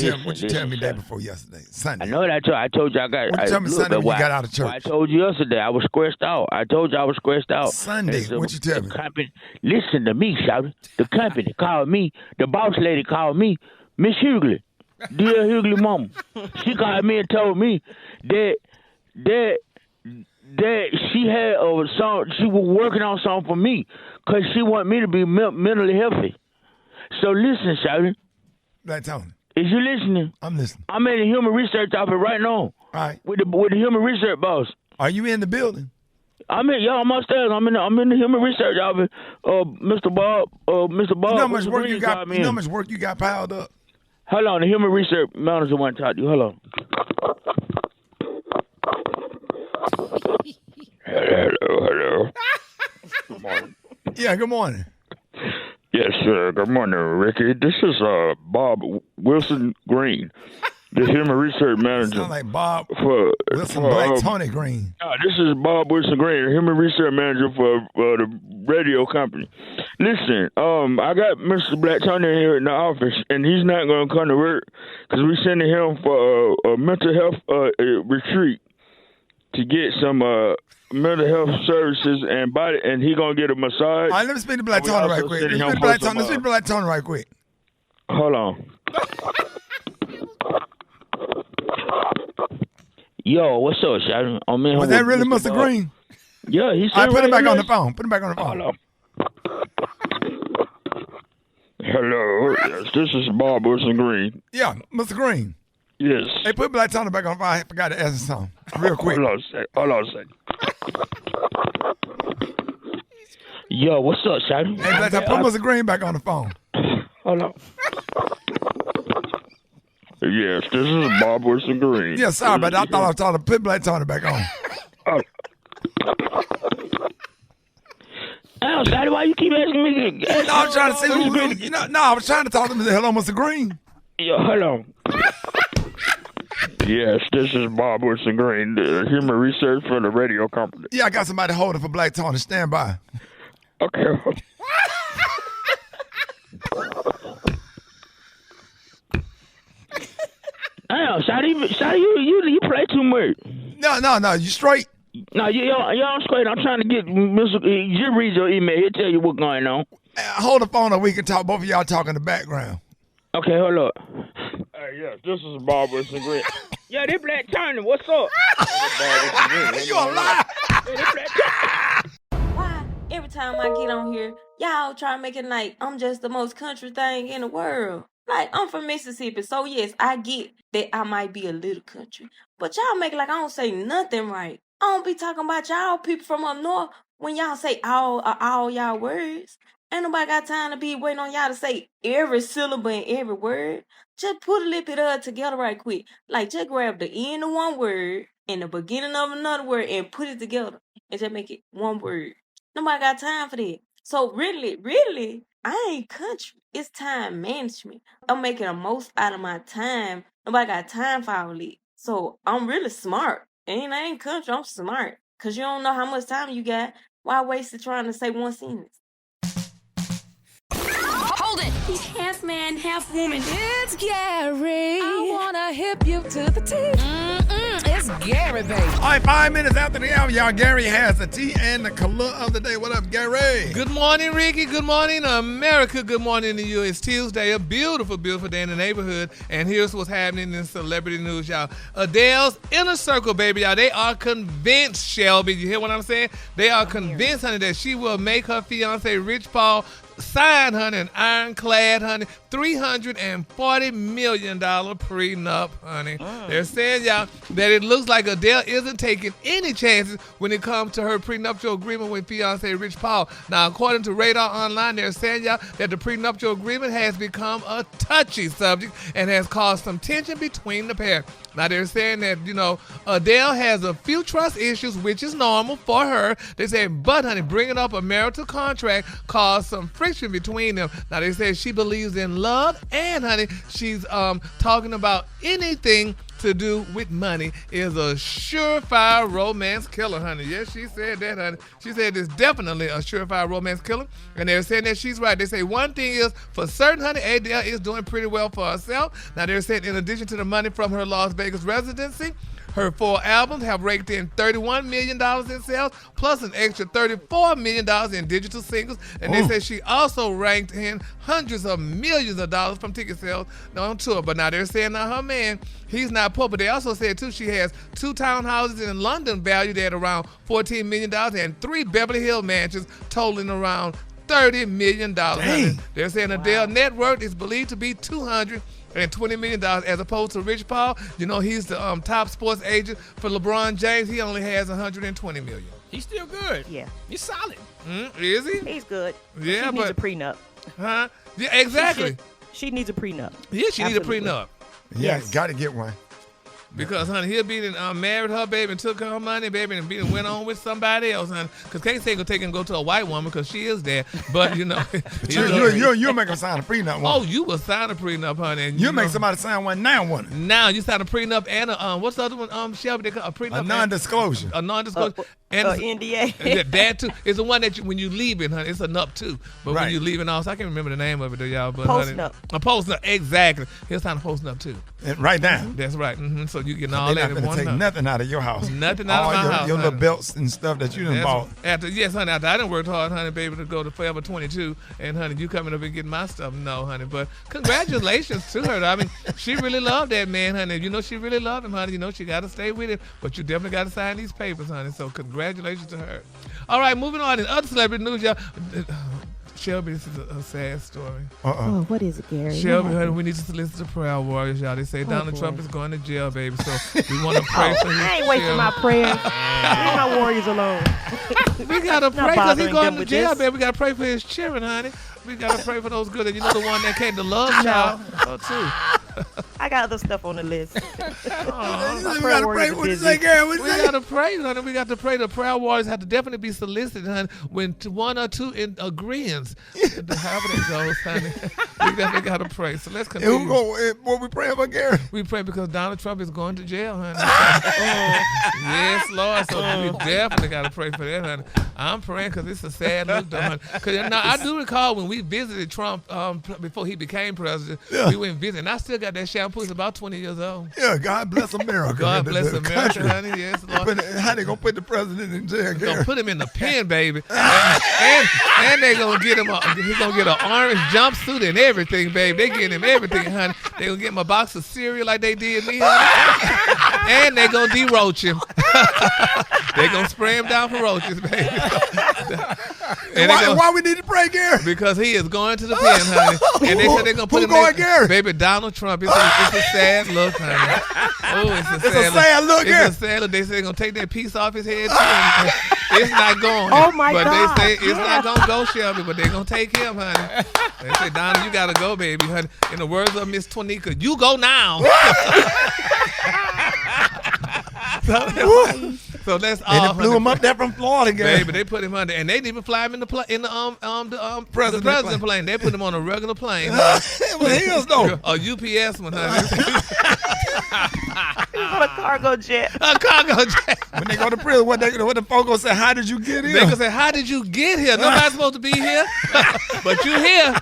tell me day before yesterday? Sunday. I know that I told you I got. What you tell me Sunday when you got out of church? I told you yesterday I was scratched out. I told you I was scratched out. Sunday, what you tell me? Company, listen to me, shouty. The company called me. The boss lady called me, Miss Hughley, dear Hughley mama. She called me and told me that she had she was working on something for me because she wanted me to be mentally healthy. So listen, shouty. Black Tony. Is you listening? I'm listening. I'm in the Human Research office right now. All right. With the Human Research boss. Are you in the building? I'm upstairs. I'm in the Human Research office. Mr. Bob. You know how much work you got? You know how much work you got piled up? Hold on. The Human Research manager want to talk to you. Hold on. Hello. Good morning. Yeah. Good morning. Yes, good morning, Ricky. This is Bob Wilson Green, the Human Research Manager. Sound like Bob Wilson Black Tony Green. This is Bob Wilson Green, the Human Research Manager for the radio company. Listen, I got Mr. Black Tony here in the office, and he's not going to come to work because we're sending him for a mental health retreat to get some mental health services and he gonna get a massage. All right, let me speak to Black Tony right quick. Let's speak to Black Tony right quick. Hold on. Yo, what's up, Shotty? Was that really Mr. Green? Yeah, he said. All right, put him back on the phone. Put him back on the phone. Hello. Yes, this is Bob Wilson Green. Yeah, Mr. Green. Yes. Hey, put Black Tony back on the phone. I forgot to ask him something real quick. Hold on a second. Yo, what's up, Shotty? Hey, Black Tony, put Mr. Green back on the phone. Hold on. Yes, this is Bob Wilson Green. Yeah, sorry, but I thought I was talking to put Black Tony back on. Oh, Shotty, why you keep asking me? No, I'm trying to see who. I was trying to talk to him. Hello, Mr. Green. Yo, hold on. Yes, this is Bob Wilson Green, the Human Research for the radio company. Yeah, I got somebody holding for Black Tony. Stand by. Okay. Damn, Shotty, you play too much. No, you straight. No, y'all straight. I'm trying to get Mr. You read your email. He'll tell you what's going on. Hold the phone or we can talk. Both of y'all talk in the background. Okay, hold up. Yes, this is Bob Wilson Green. Yeah, this Black Tony, what's up? You a lie. Why? Every time I get on here, y'all try to make it like I'm just the most country thing in the world. Like, I'm from Mississippi, so yes, I get that I might be a little country. But y'all make it like I don't say nothing right. I don't be talking about y'all people from up north when y'all say all y'all words. Ain't nobody got time to be waiting on y'all to say every syllable and every word. Just put a little bit of it together right quick. Like, just grab the end of one word and the beginning of another word and put it together. And just make it one word. Nobody got time for that. So really, I ain't country. It's time management. I'm making the most out of my time. Nobody got time for all that. So I'm really smart. And I ain't country, I'm smart. Because you don't know how much time you got. Why waste it trying to say one sentence? hold it. He's half man, half woman. It's Gary. I wanna hip you to the T. It's Gary, baby. All right, 5 minutes after the hour, y'all. Gary has the tea and the color of the day. What up, Gary? Good morning, Ricky. Good morning, America. Good morning to you. It's Tuesday, a beautiful, beautiful day in the neighborhood. And here's what's happening in celebrity news, y'all. Adele's Inner Circle, baby, y'all. They are convinced, Shelby. You hear what I'm saying? They are convinced, honey, that she will make her fiance, Rich Paul, sign, honey, an ironclad, honey, $340 million prenup, honey. They're saying, y'all, that it looks like Adele isn't taking any chances when it comes to her prenuptial agreement with fiance Rich Paul. Now, according to Radar Online, they're saying, y'all, that the prenuptial agreement has become a touchy subject and has caused some tension between the pair. Now, they're saying that, you know, Adele has a few trust issues, which is normal for her. They say, but, honey, bringing up a marital contract caused some friction between them. Now, they say she believes in love, and, honey, she's talking about anything to do with money is a surefire romance killer, honey. Yes, she said that, honey. She said it's definitely a surefire romance killer, and they're saying that she's right. They say one thing is for certain, honey, Adele is doing pretty well for herself. Now, they're saying in addition to the money from her Las Vegas residency, her 4 albums have raked in $31 million in sales, plus an extra $34 million in digital singles. And they say she also ranked in hundreds of millions of dollars from ticket sales on tour. But now they're saying now her man, he's not poor. But they also said, too, she has 2 townhouses in London valued at around $14 million and 3 Beverly Hills mansions totaling around $30 million. They're saying Adele's net worth is believed to be $220 million as opposed to Rich Paul. You know, he's the top sports agent for LeBron James. He only has $120 million. He's still good. Yeah. He's solid. Is he? He's good. Yeah, she needs a prenup. Huh? Yeah, exactly. She needs a prenup. Yeah, she needs a prenup. Yeah, got to get one. Because, honey, he'll be married her, baby, and took her money, baby, and went on with somebody else, honey. Because can't say go take and go to a white woman because she is there. But, you know. You'll make her sign a prenup one. Oh, you will sign a prenup, honey. And you'll make somebody sign one now, won't it? Now, you sign a prenup and a, what's the other one, Shelby? They call a prenup. A non-disclosure. A non-disclosure. And NDA. That, too. It's the one that when you leaving, honey, it's a nup, too. But when you leaving also, I can't remember the name of it, though, y'all. But, post-nup. A post-nup, exactly. He'll sign a post-nup, too. Right now. That's right. So you getting all that in one. Take nothing out of your house. Nothing out of my house. Your little belts and stuff that you done bought. Yes, honey. After I done worked hard, honey, baby, to go to Forever 22, and honey, you coming up and getting my stuff. No, honey. But congratulations to her. I mean, she really loved that man, honey. You know she really loved him, honey. You know she got to stay with him, but you definitely got to sign these papers, honey. So congratulations to her. All right, moving on in other celebrity news, y'all. Shelby, this is a sad story. Oh, what is it, Gary? Shelby, honey, we need to listen to prayer warriors, y'all. They say Donald Trump is going to jail, baby. So we want to pray for him. I ain't wasting my prayers. Leave my warriors alone. We got to pray because he's going to jail, baby. We got to pray for his children, honey. We got to pray for those good. And you know the one that came to love child, too. I got other stuff on the list. We got to pray. What you say, Gary? We got to pray, honey. We got to pray. The prayer warriors have to definitely be solicited, honey, when one or two in agreeance. However it goes, honey. We definitely got to pray. So let's continue. What we praying for, Gary? We pray because Donald Trump is going to jail, honey. Yes, Lord. So we definitely got to pray for that, honey. I'm praying because it's a sad look, though, honey. Because now I do recall when we visited Trump before he became president, we went and visited. And I still got that shampoo. It's about 20 years old. Yeah, God bless America. God bless America, honey. Yes, Lord. How they going to put the president in jail, Gary? Going to put him in the pen, baby. and they going to get him, he's going to get an orange jumpsuit and everything, baby. They getting him everything, honey. They going to get him a box of cereal like they did me, honey. And they going to de-roach him. They going to spray him down for roaches, baby. And why we need to pray, Gary? Because he is going to the pen, honey. And they said they're going to put him going, Gary? Baby, Donald Trump. It's a sad look, honey. Oh, it's a sad look, Gary. It's a sad look. They say they're going to take that piece off his head, too. And it's not going. Oh, my God. But they say it's not going to go, Shelby, but they're going to take him, honey. They say, Donald, you got to go, baby, honey. In the words of Miss Twanika, you go now. So that's all. And they flew him up there from Florida, Gary. Baby, they put him under, and they didn't even fly him in the president plane. They put him on a regular plane. It was his though. A UPS one, honey. He was on a cargo jet. A cargo jet. When they go to prison, what the folks gonna say? How did you get here? They gonna say, "How did you get here? Nobody's supposed to be here, but you here."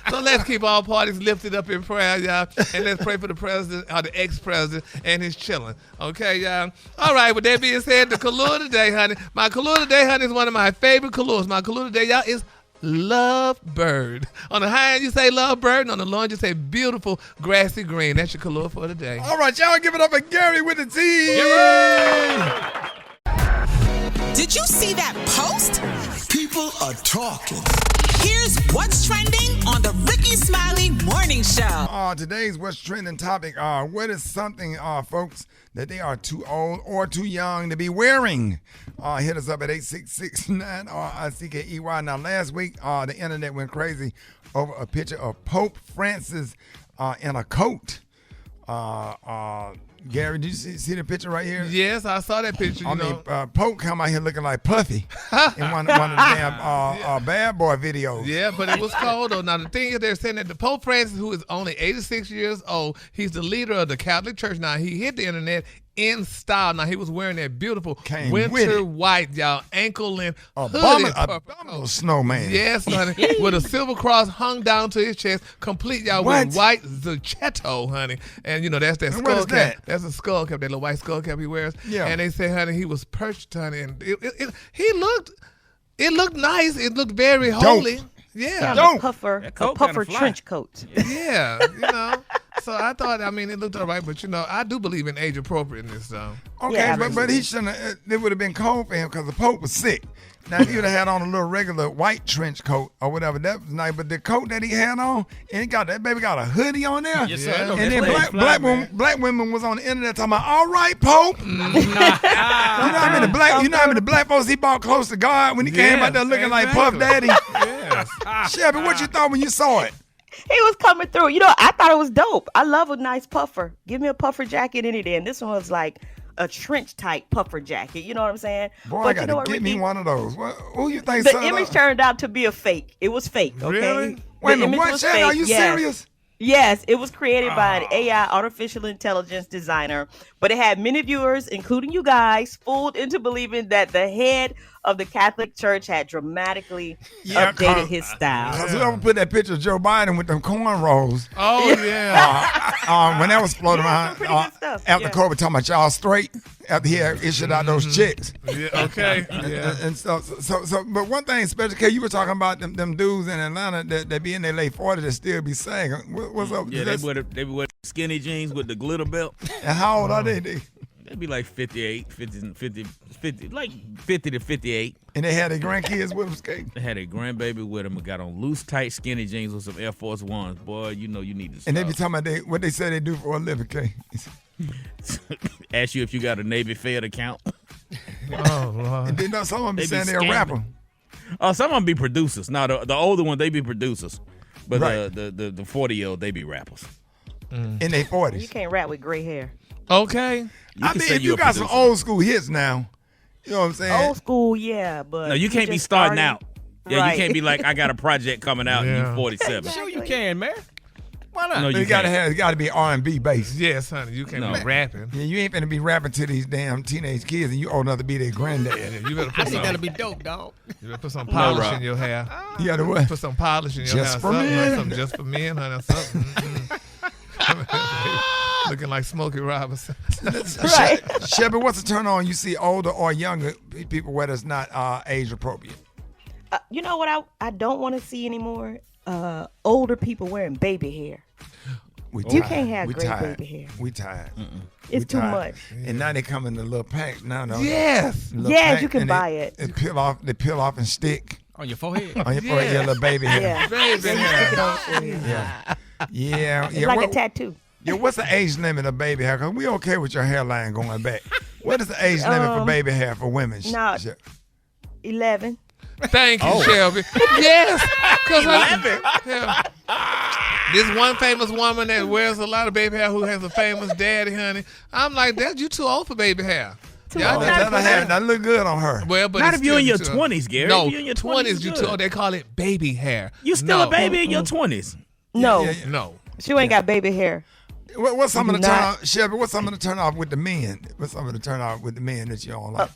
So let's keep all parties lifted up in prayer, y'all. And let's pray for the president or the ex-president and his children. Okay, y'all? All right, with that being said, the Kahlua today, honey. My Kahlua today, honey, is one of my favorite Kahluas. My Kahlua today, y'all, is Love Bird. On the high end, you say Love Bird, and on the low end, you say beautiful grassy green. That's your Kahlua for today. All right, y'all give it up for Gary with the T. Did you see that post? People are talking. Here's what's trending on the Ricky Smiley Morning Show. Today's what's trending topic. What is something, folks, that they are too old or too young to be wearing? Hit us up at 866-9RICKEY. Now, last week, the internet went crazy over a picture of Pope Francis in a coat. Gary, did you see the picture right here? Yes, I saw that picture. Pope come out here looking like Puffy in one of the damn Bad Boy videos. Yeah, but it was cold, though. Now, the thing is, they're saying that the Pope Francis, who is only 86 years old, he's the leader of the Catholic Church. Now, he hit the internet in style. Now, he was wearing that beautiful winter white, y'all, ankle-length abominable snowman. Yes, honey, with a silver cross hung down to his chest, complete, y'all, with white Zucchetto, honey. And, that's that skull cap. That's a skull cap, that little white skull cap he wears. Yeah. And they say, honey, he was perched, honey, and it looked nice. It looked very holy. Yeah. A puffer trench coat. Yeah, So I thought, it looked all right, but I do believe in age appropriateness, though. Okay, yeah, but he shouldn't have, it would have been cold for him because the Pope was sick. Now, if he would have had on a little regular white trench coat or whatever, that was nice. But the coat that he had on, and that baby got a hoodie on there. Yes, sir. And then black women was on the internet talking about, all right, Pope. You know how many black folks he bought close to God when he came out there looking like Puff Daddy? Yes. Shelby, what you thought when you saw it? He was coming through. I thought it was dope. I love a nice puffer. Give me a puffer jacket any day. And this one was like a trench type puffer jacket. You know what I'm saying? Boy, I got to get me one of those. Who you think? The image turned out to be a fake. It was fake. Okay. Really? Wait a minute. What? Are you serious? Yes, it was created by an AI artificial intelligence designer, but it had many viewers, including you guys, fooled into believing that the head of the Catholic Church had dramatically updated his style. Because whoever put that picture of Joe Biden with them cornrows. Oh, yeah. When that was floating around, after COVID talking about y'all straight, after he had issued out those checks. Yeah, okay. And so, but one thing, Special K, you were talking about them dudes in Atlanta that be in their late 40s that still be saying, what's up? Yeah, they wear skinny jeans with the glitter belt. And how old are they? They'd be like 50, like 50 to 58. And they had their grandkids with them skating? They had a grandbaby with them and got on loose, tight, skinny jeans with some Air Force Ones. Boy, you need to stop. And they be talking about what they say they do for a living, K. Ask you if you got a Navy Fed account. Oh, Lord. And then some of them be saying they're a rapper. Some of them be producers. Now, the older ones, they be producers. But the 40-year-old, they be rappers. In their 40s. You can't rap with gray hair. Okay. If you got some old school hits now, you know what I'm saying? Old school, yeah, but... No, you can't be starting out. Yeah, you can't be like, I got a project coming out and you're 47. Sure you can, man. Why not? No, you got to be R&B based. Yes, honey. You can't be rapping. Yeah, you ain't finna be rapping to these damn teenage kids and you old enough to be their granddad. You better put that'll be dope, dog. You better put some polish in your hair. You got to what? Put some polish in your just hair. For men. Something just for men, honey. Something. Looking like Smokey Robinson. Right. Shelby, what's the turn on you see older or younger people where that's not age appropriate? You know what I don't want to see anymore? Older people wearing baby hair. You can't have great baby hair. We tired. It's too much. And now they come in the little pack. Yes. Yes, you can buy it. They peel off and stick. On your forehead. On your forehead, your little baby hair. Yeah. Baby hair. Yeah. It's like a tattoo. Yeah, what's the age limit of baby hair? Because we okay with your hairline going back. What is the age limit for baby hair for women? No, 11. Thank you, Shelby. Yes. 11. This one famous woman that wears a lot of baby hair who has a famous daddy, honey. I'm like, you too old for baby hair. That look good on her. Well, but not if you're in your 20s, Gary. No, if you're in your 20s, you too old. They call it baby hair. You still a baby in your 20s. No. No. She ain't got baby hair. What's some of the turn off, Shelby? What's some of the turn off with the men? What's some of the turn off with the men that you don't like?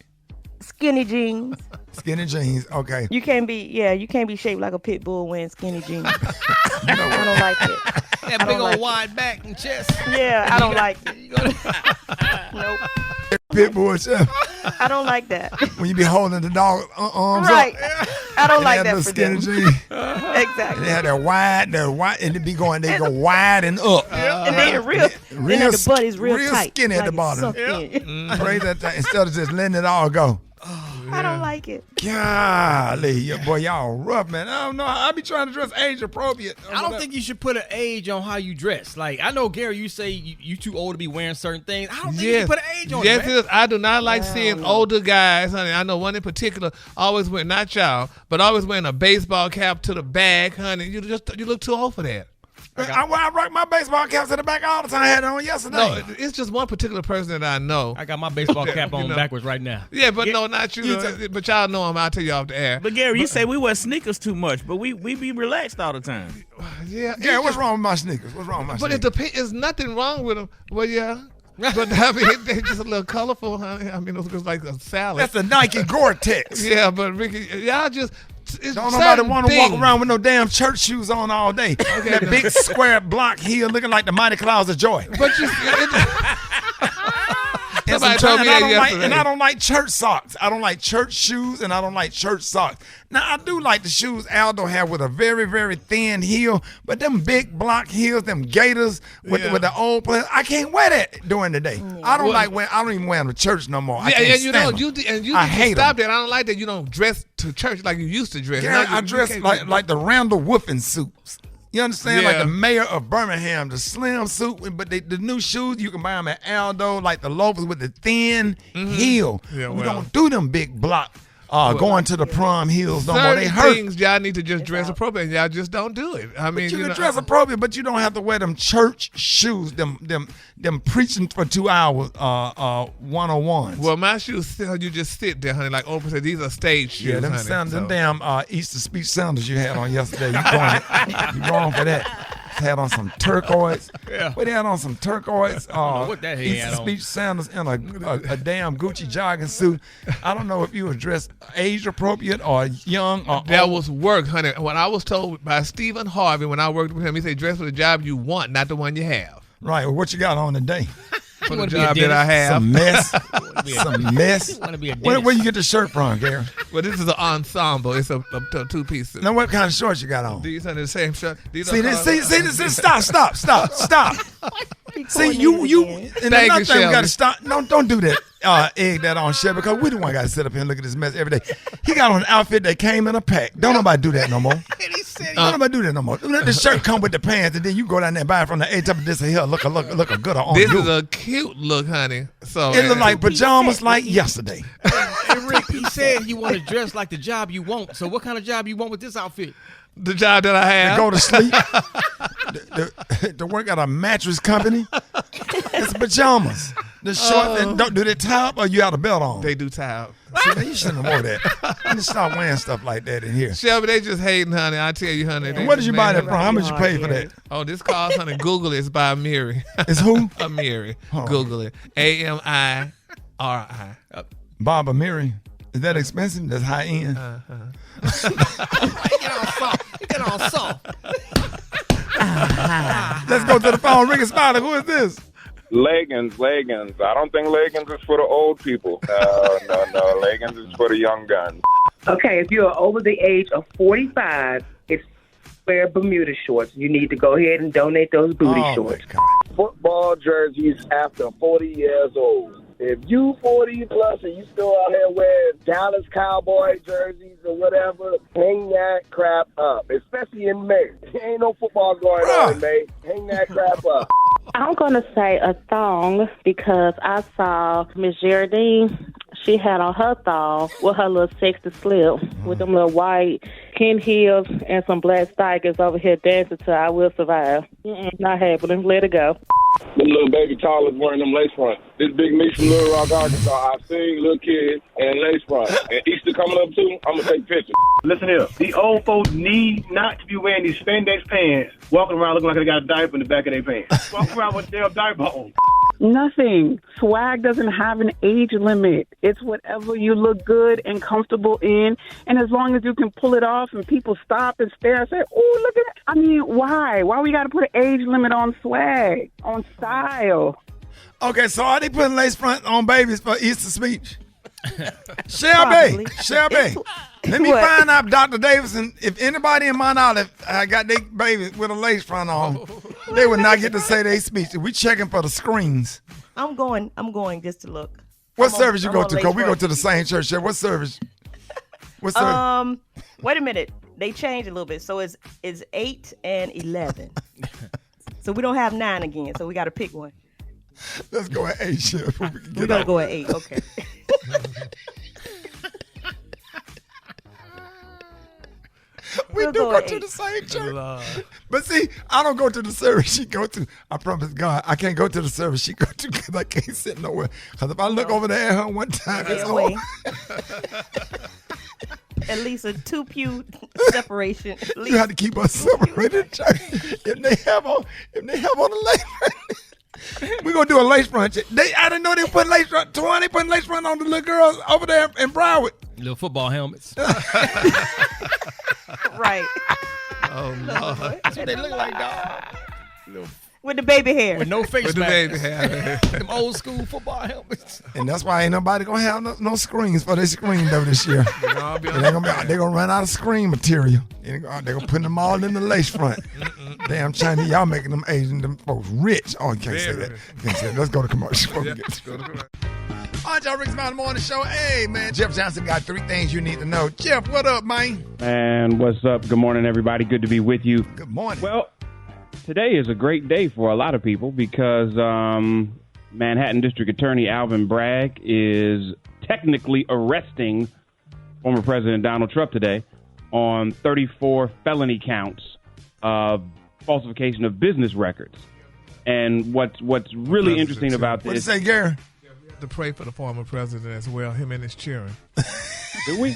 Skinny jeans. Skinny jeans. Okay. You can't be shaped like a pit bull wearing skinny jeans. I don't like it. That big old wide back and chest. Yeah, I don't like it. Nope. Pit bull chest. I don't like that. When you be holding the dog arms right. up. I don't like had that the for skinny them. jeans. Exactly. They had that wide, and they go wide and up. And then then the butt is real tight. Skinny like at the bottom. Praise that thing, instead of just letting it all go. I don't like it. Golly, boy, y'all rough, man. I don't know. I be trying to dress age appropriate. I don't think you should put an age on how you dress. Like, I know, Gary, you say you too old to be wearing certain things. I don't think you should put an age on it. Yes, man. it is. I do not like seeing older guys, honey. I know one in particular always wearing, not y'all, but always wearing a baseball cap to the back, honey. You look too old for that. I rock my baseball caps to the back all the time. I had it on yesterday. No, it's just one particular person that I know. I got my baseball cap on backwards right now. Yeah, but no, not you. But y'all know him. I'll tell you off the air. But Gary, you say we wear sneakers too much, but we be relaxed all the time. Yeah, what's wrong with my sneakers? What's wrong with my But sneakers? it depends. There's nothing wrong with them. Well, yeah. But I mean, they're just a little colorful, honey. I mean, it was like a salad. That's the Nike Gore-Tex. Yeah, but Ricky, y'all just. Don't nobody want to walk around with no damn church shoes on all day. That big square block heel looking like the Mighty Clouds of Joy. But you. Somebody told me that yesterday. And I don't like church socks. I don't like church shoes, and I don't like church socks. Now, I do like the shoes Aldo have with a very, very thin heel, but them big block heels, them gaiters with the old players, I can't wear that during the day. I don't I don't even wear them to church no more. I can't stand them. I hate stop them. that. I don't like that you don't dress to church like you used to dress. Yeah, I dress like the Randall Woofing suits. You understand? Like the mayor of Birmingham, the slim suit, but the new shoes, you can buy them at Aldo, like the loafers with the thin heel. Yeah, we don't do them big block going to the prom heels no more. Certain They hurt. things y'all need to just dress appropriate. Y'all just don't do it. I mean, you can dress appropriate, but you don't have to wear them church shoes, them preaching for 2 hours, 101s. Well, my shoes, you just sit there, honey. Like Oprah said, these are stage shoes, Yeah, them, honey. them damn Easter speech sandals you had on yesterday. You going for that. Had on some turquoise. Yeah. But they had on some turquoise what that he had Easter on. speech sandals and a damn Gucci jogging suit. I don't know if you were dressed age appropriate or young or That old. was work, honey. What I was told by Stephen Harvey when I worked with him, he said, dress for the job you want, not the one you have. Right. Well, what you got on today? For the job that I have. Some mess. Some mess. Want to be a Where dentist. you get the shirt from, Gary? Well, this is an ensemble. It's a two-piece. Now, what kind of shorts you got on? These are the same shirt. These See are this? called- See, stop. See, you, and Thank another you, thing we got Shelby. to stop. Don't do that. Egg that on Chef, because we the one got to sit up here and look at this mess every day. He got on an outfit that came in a pack. Don't nobody do that no more. Don't nobody do that no more. Let the shirt come with the pants, and then you go down there and buy it from the A top of this here. Look a good on This you. is a cute look, honey. So It look like pajamas like yesterday. Hey, Rick, he said you want to dress like the job you want. So what kind of job you want with this outfit? the job that I have. To go to sleep. to work at a mattress company. It's pajamas. The shorts, and don't do they tie up or you have a belt on? They do tie up. See, man, you shouldn't have wore that. You need to stop wearing stuff like that in here. Shelby, they just hating, honey. I tell you, honey. And where did you buy that from? How much you pay for that? Oh, this cost, honey. Google it. It's by Amiri. It's who? Amiri. Oh. Google it. Amiri. Bob Amiri. Is that expensive? That's high end. Get on soft. Let's go to the phone. Ricky Smiley. Who is this? Leggings. I don't think leggings is for the old people. No. Leggings is for the young guns. Okay, if you're over the age of 45, it's wear Bermuda shorts. You need to go ahead and donate those booty shorts. Football jerseys after 40 years old. If you 40 plus and you still out here wearing Dallas Cowboy jerseys or whatever, hang that crap up, especially in May. Ain't no football going on in May. Hang that crap up. I'm going to say a thong because I saw Miss Geraldine. She had on her thong with her little sexy slip with them little white Ken heels and some black stikers over here dancing to I Will Survive. Not happening. Let it go. The little baby Tyler's wearing them lace fronts. This big me from Little Rock, Arkansas. I've seen little kids and lace fronts. And Easter coming up too, I'm going to take pictures. Listen here. The old folks need not to be wearing these spandex pants, walking around looking like they got a diaper in the back of their pants. Walk around with their diaper on. Nothing. Swag doesn't have an age limit. It's whatever you look good and comfortable in. And as long as you can pull it off and people stop and stare and say, oh, look at it. I mean, why? Why we got to put an age limit on swag, on style? Okay, so are they putting lace front on babies for Easter speech? Shelby, let me find out, Dr. Davidson, if anybody in Mount Olive got their baby with a lace front on, they would not get to say their speech. We checking for the screens. I'm going just to look. What service you go to? Because we go to the same church here. What service? What service? Wait a minute. They changed a little bit. So it's 8 and 11. So we don't have 9 again. So we got to pick one. Let's go at 8, Chef. We're going to go at 8. Okay. We do go to the same church. But see, I don't go to the service she go to. I promise God, I can't go to the service she go to because I can't sit nowhere. Because if I look over there at her one time, it's over. At least a 2-pew separation. You have to keep us separated, church. If they have on the lace front, we're gonna do a lace front. I didn't know they put lace front. They putting lace front on the little girls over there in Broward. Little football helmets. Right. Oh Lord. That's what they look like, dog. With the baby hair. With no face With the baby hair. Them old school football helmets. And that's why ain't nobody gonna have no screens for their screen though this year. They're gonna run out of screen material. They're gonna put them all in the lace front. Damn Chinese, y'all making them Asian them folks rich. Oh, you can't say that. You can't say that. Let's go to commercial. All right, y'all, Rick's Mountain Morning Show. Hey, man, Jeff Johnson got 3 things you need to know. Jeff, what up, man? And what's up? Good morning, everybody. Good to be with you. Good morning. Well, today is a great day for a lot of people because Manhattan District Attorney Alvin Bragg is technically arresting former President Donald Trump today on 34 felony counts of falsification of business records. And what's really interesting about this... What you say, Gary? To pray for the former president as well, him and his children. Do we?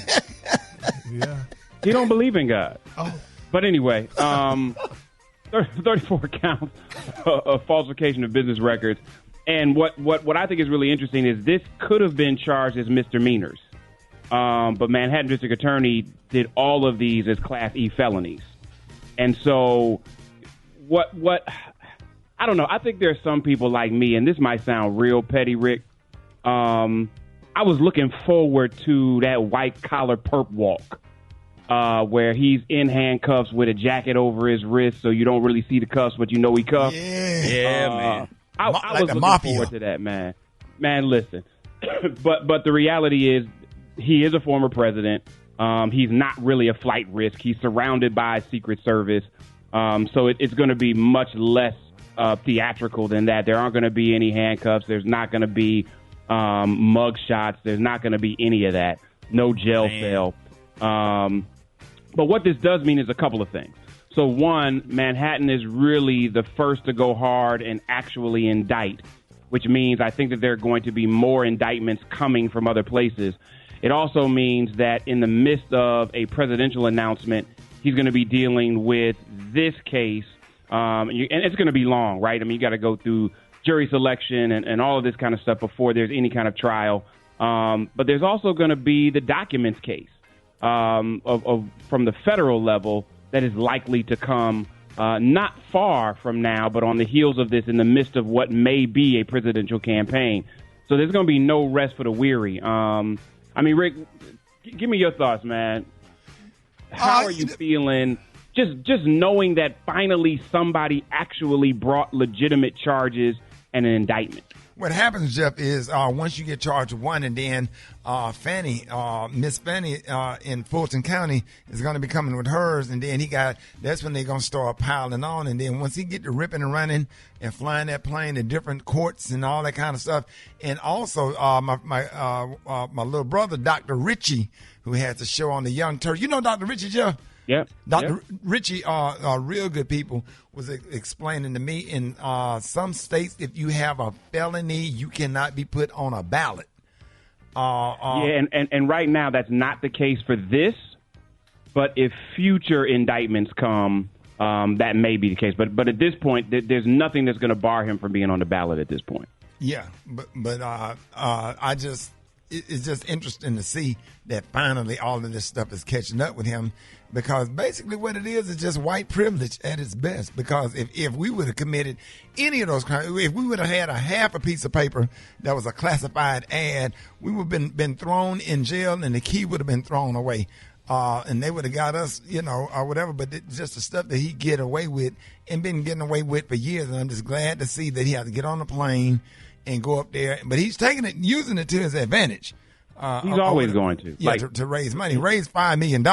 Yeah. He don't believe in God. Oh. But anyway, 34 counts of falsification of business records. And what I think is really interesting is this could have been charged as misdemeanors. But Manhattan District Attorney did all of these as Class E felonies. And so what I don't know. I think there's some people like me, and this might sound real petty, Rick. I was looking forward to that white collar perp walk where he's in handcuffs with a jacket over his wrist so you don't really see the cuffs, but you know he cuffed. Yeah, man. I like was looking mafia. forward to that, man. Man, listen. but the reality is he is a former president. He's not really a flight risk. He's surrounded by Secret Service. So it's going to be much less theatrical than that. There aren't going to be any handcuffs. There's not going to be mug shots. There's not going to be any of that. No jail cell. But what this does mean is a couple of things. So one, Manhattan is really the first to go hard and actually indict, which means I think that there are going to be more indictments coming from other places. It also means that in the midst of a presidential announcement, he's going to be dealing with this case. And it's going to be long, right? I mean, you got to go through jury selection and all of this kind of stuff before there's any kind of trial. But there's also going to be the documents case from the federal level that is likely to come not far from now, but on the heels of this in the midst of what may be a presidential campaign. So there's going to be no rest for the weary. I mean, Rick, give me your thoughts, man. How are you feeling just knowing that finally somebody actually brought legitimate charges and an indictment? What happens, Jeff, is once you get charged with one, and then Miss Fanny in Fulton County is going to be coming with hers, and then that's when they're going to start piling on. And then once he get to ripping and running and flying that plane to different courts and all that kind of stuff, and also my little brother, Dr. Richie, who has a show on the Young Turks. You know Dr. Richie, Jeff? Yep. Dr. Richie, real good people, was explaining to me in some states, if you have a felony, you cannot be put on a ballot. And right now that's not the case for this, but if future indictments come, that may be the case. But at this point, there's nothing that's going to bar him from being on the ballot at this point. Yeah, but I just it's just interesting to see that finally all of this stuff is catching up with him, because basically what it is just white privilege at its best. Because if we would have committed any of those crimes, if we would have had a half a piece of paper that was a classified ad, we would have been thrown in jail and the key would have been thrown away. And they would have got us, or whatever. But it's just the stuff that he get away with and been getting away with for years. And I'm just glad to see that he had to get on the plane and go up there. But he's taking it, using it to his advantage. He's always going to. Yeah, to raise money. He raised $5 million.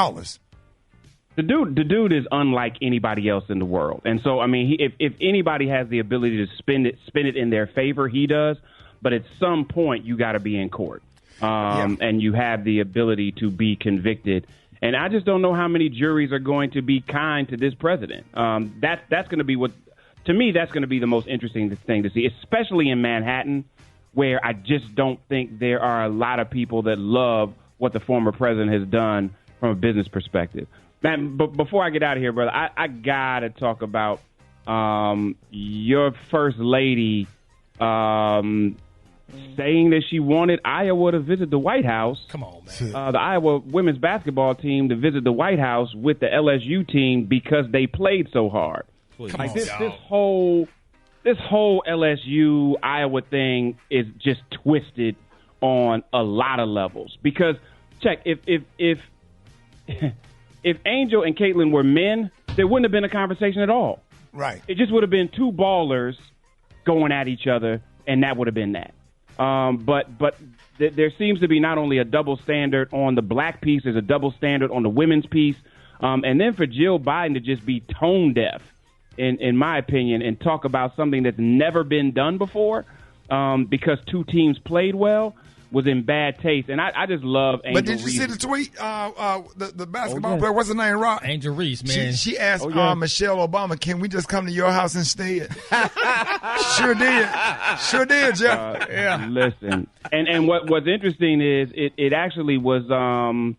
The dude is unlike anybody else in the world. And so, I mean, if anybody has the ability to spin it in their favor, he does. But at some point, you got to be in court. And you have the ability to be convicted. And I just don't know how many juries are going to be kind to this president. That's going to be to me, that's going to be the most interesting thing to see, especially in Manhattan, where I just don't think there are a lot of people that love what the former president has done from a business perspective. Man, but before I get out of here, brother, I got to talk about your first lady saying that she wanted Iowa to visit the White House. Come on, man. The Iowa women's basketball team to visit the White House with the LSU team because they played so hard. This whole LSU Iowa thing is just twisted on a lot of levels. Because check, if Angel and Caitlin were men, there wouldn't have been a conversation at all. Right. It just would have been two ballers going at each other, and that would have been that. But there seems to be not only a double standard on the black piece, there's a double standard on the women's piece. And then for Jill Biden to just be tone deaf, in my opinion, and talk about something that's never been done before because two teams played well, was in bad taste. And I just love Angel But did you Reese. see the tweet? The basketball player, what's her name, Rob? Angel Reese, man. She asked Michelle Obama, can we just come to your house instead? Sure did, Jeff. Listen, and what's interesting is it actually was what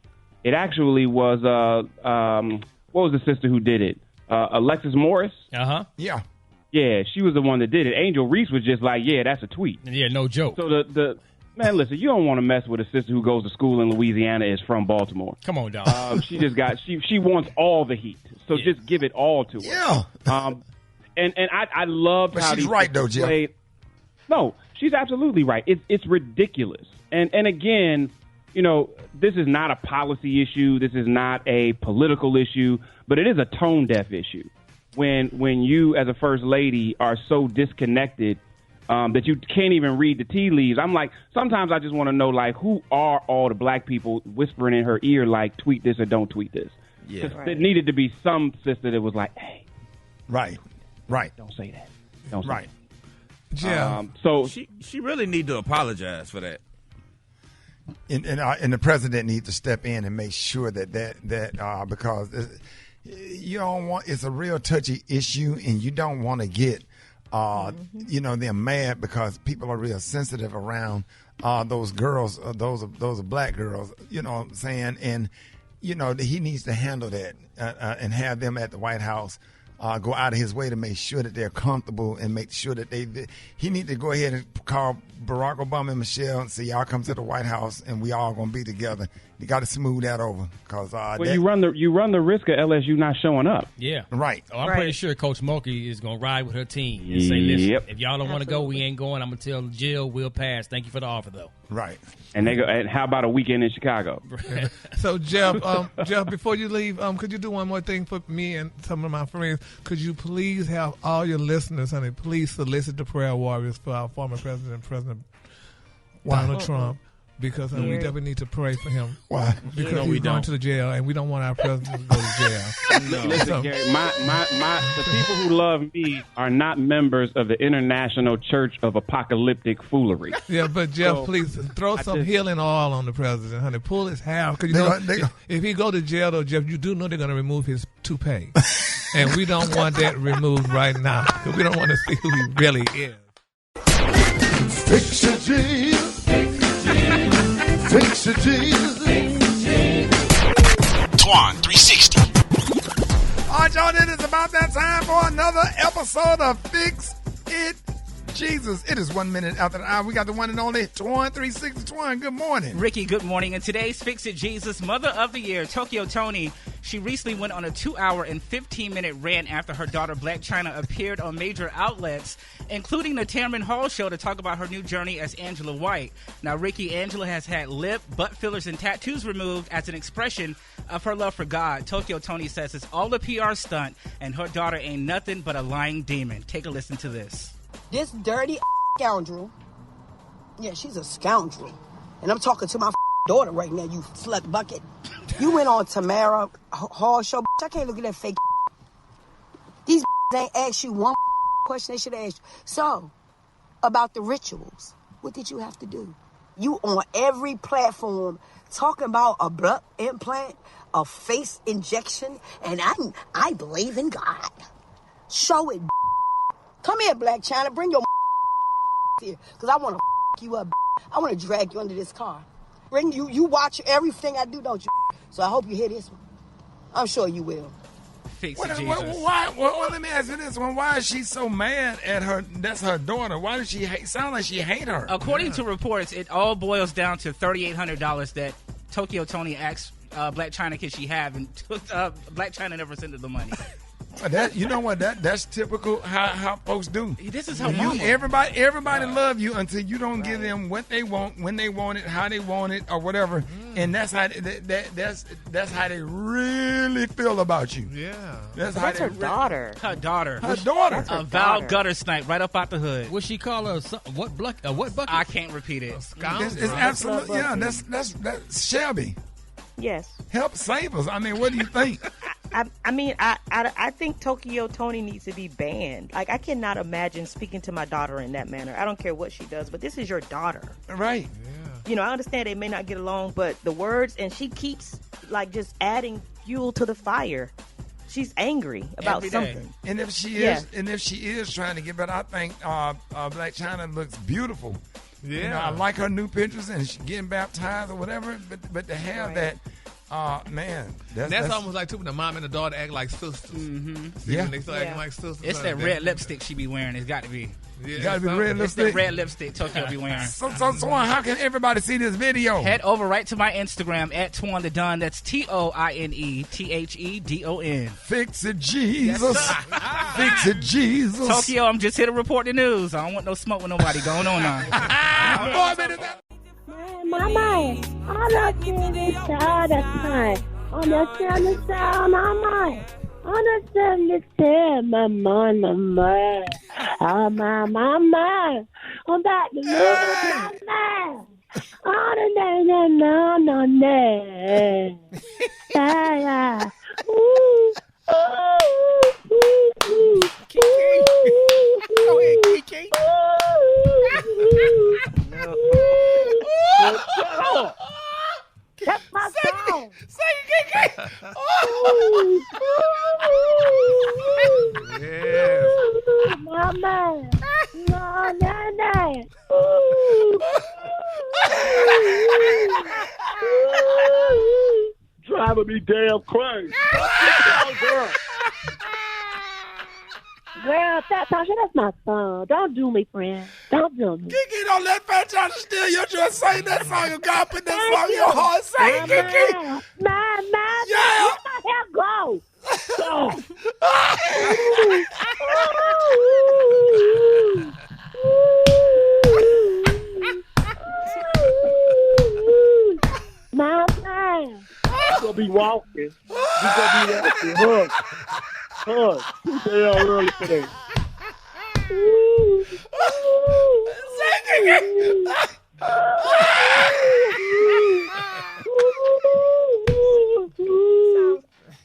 was the sister who did it? Alexis Morris. Uh-huh. Yeah, she was the one that did it. Angel Reese was just like, yeah, that's a tweet. Yeah, no joke. So the man, listen, you don't want to mess with a sister who goes to school in Louisiana, is from Baltimore. Come on, dog. She just got she wants all the heat, so just give it all to her. Yeah. And I loved But how she's right though, Jeff. played. No, she's absolutely right. It's ridiculous. And again, this is not a policy issue. This is not a political issue, but it is a tone deaf issue. When you as a first lady are so disconnected that you can't even read the tea leaves. I'm like, sometimes I just want to know, like, who are all the black people whispering in her ear, like, tweet this or don't tweet this? Yeah. There needed to be some sister that was like, hey. Right. Don't say that. Don't say Right. that. Yeah. So she really need to apologize for that. And the president needs to step in and make sure that because you don't want, it's a real touchy issue, and you don't want to get them mad because people are real sensitive around those girls, those black girls. You know what I'm saying? And he needs to handle that and have them at the White House. Go out of his way to make sure that they're comfortable and make sure that he need to go ahead and call Barack Obama and Michelle and say, y'all come to the White House and we all going to be together. You got to smooth that over. Cause, you run the risk of LSU not showing up. Yeah. Right. Oh, I'm pretty sure Coach Mulkey is going to ride with her team and say, listen, if y'all don't want to go, we ain't going. I'm going to tell Jill we'll pass. Thank you for the offer, though. Right. And they go. And how about a weekend in Chicago? So Jeff, before you leave, could you do one more thing for me and some of my friends? Could you please have all your listeners, honey, please solicit the prayer warriors for our former President Donald Trump, because we definitely need to pray for him. Why? Because he's going to the jail, and we don't want our president to go to jail. Listen, Gary, the people who love me are not members of the International Church of Apocalyptic Foolery. Yeah, but Jeff, please throw some healing oil on the president, honey. Pull his hair. Because if he go to jail, though, Jeff, you do know they're going to remove his toupee. And we don't want that removed right now, because we don't want to see who he really is. Fix it, Jesus. Fix it, Jesus. Twan 360. All right, y'all, it is about that time for another episode of Fix It Jesus. It is 1 minute after the hour. We got the one and only Twan 360. Twan, good morning. Ricky, good morning. And today's Fix It Jesus Mother of the Year, Tokyo Toni. She recently went on a 2-hour and 15-minute rant after her daughter Blac Chyna appeared on major outlets, including the Tamron Hall Show, to talk about her new journey as Angela White. Now, Ricky, Angela has had lip, butt fillers, and tattoos removed as an expression of her love for God. Tokyo Toni says it's all a PR stunt, and her daughter ain't nothing but a lying demon. Take a listen to this. This dirty scoundrel, yeah, she's a scoundrel. And I'm talking to my daughter right now, you slut bucket. You went on Tamara Hall Show. I can't look at that fake. These ain't asked you one question they should have asked you. So, about the rituals, what did you have to do? You on every platform talking about a butt implant, a face injection, and I believe in God. Show it. Come here, Blac Chyna. Bring your here, because I want to you up. I want to drag you under this car. Bring you. You watch everything I do, don't you? So I hope you hear this one. I'm sure you will. Fix Well, it, Jesus. let me ask you this one. Why is she so mad at her? That's her daughter. Why does she sound like she hate her? According to reports, it all boils down to $3,800 that Tokyo Toni asked Blac Chyna can she have, and Blac Chyna never sent her the money. That, you know what? That's typical how folks do. This is how mama. Everybody love you until you don't give them what they want, when they want it, how they want it, or whatever. And that's how that's how they really feel about you. Yeah, that's how her daughter. Her daughter. Her daughter. A Val gutter snipe right up out the hood. What she call her? What bucket? I can't repeat it. It's absolutely that's Shelby. Yes. Help save us. I mean, what do you think? I think Tokyo Toni needs to be banned. Like, I cannot imagine speaking to my daughter in that manner. I don't care what she does, but this is your daughter. Right. You know, I understand they may not get along, but the words, and she keeps, like, just adding fuel to the fire. She's angry about something. And if she is trying to get better, I think Blac Chyna looks beautiful. Yeah. You know, I like her new pictures and she's getting baptized or whatever, but to have that, man. That's almost like too when the mom and the daughter act like sisters. Mm-hmm. See, when they start acting like sisters. It's that red lipstick she be wearing. It's got to be. Yeah, gotta be red It's lipstick. the red lipstick Tokyo be wearing. So how can everybody see this video? Head over right to my Instagram at Twan the Don. That's TOINETHEDON. Fix it, Jesus. Fix it, Jesus. Tokyo, I'm just here to report the news. I don't want no smoke with nobody going on now. Mama, I don't feel this all the time. Understand the sound, mama. Understand the sound, mama. Oh, my mama. I'm back to move, mama. Oh, no. Yeah. Ooh. Go ahead, Kiki. That's my song. Sing it, Kiki. Yes. Mama. No. Driving me damn crazy. Girl, Tasha, that's my song. Don't do me, friend. Don't do me. Kiki, don't let Fat Johnny steal your just sing that song. You gotta put that song in your heart. Sing, Kiki. Yeah. Let my hair go. Mama. You're gonna be walking. Hug. Too damn early for that.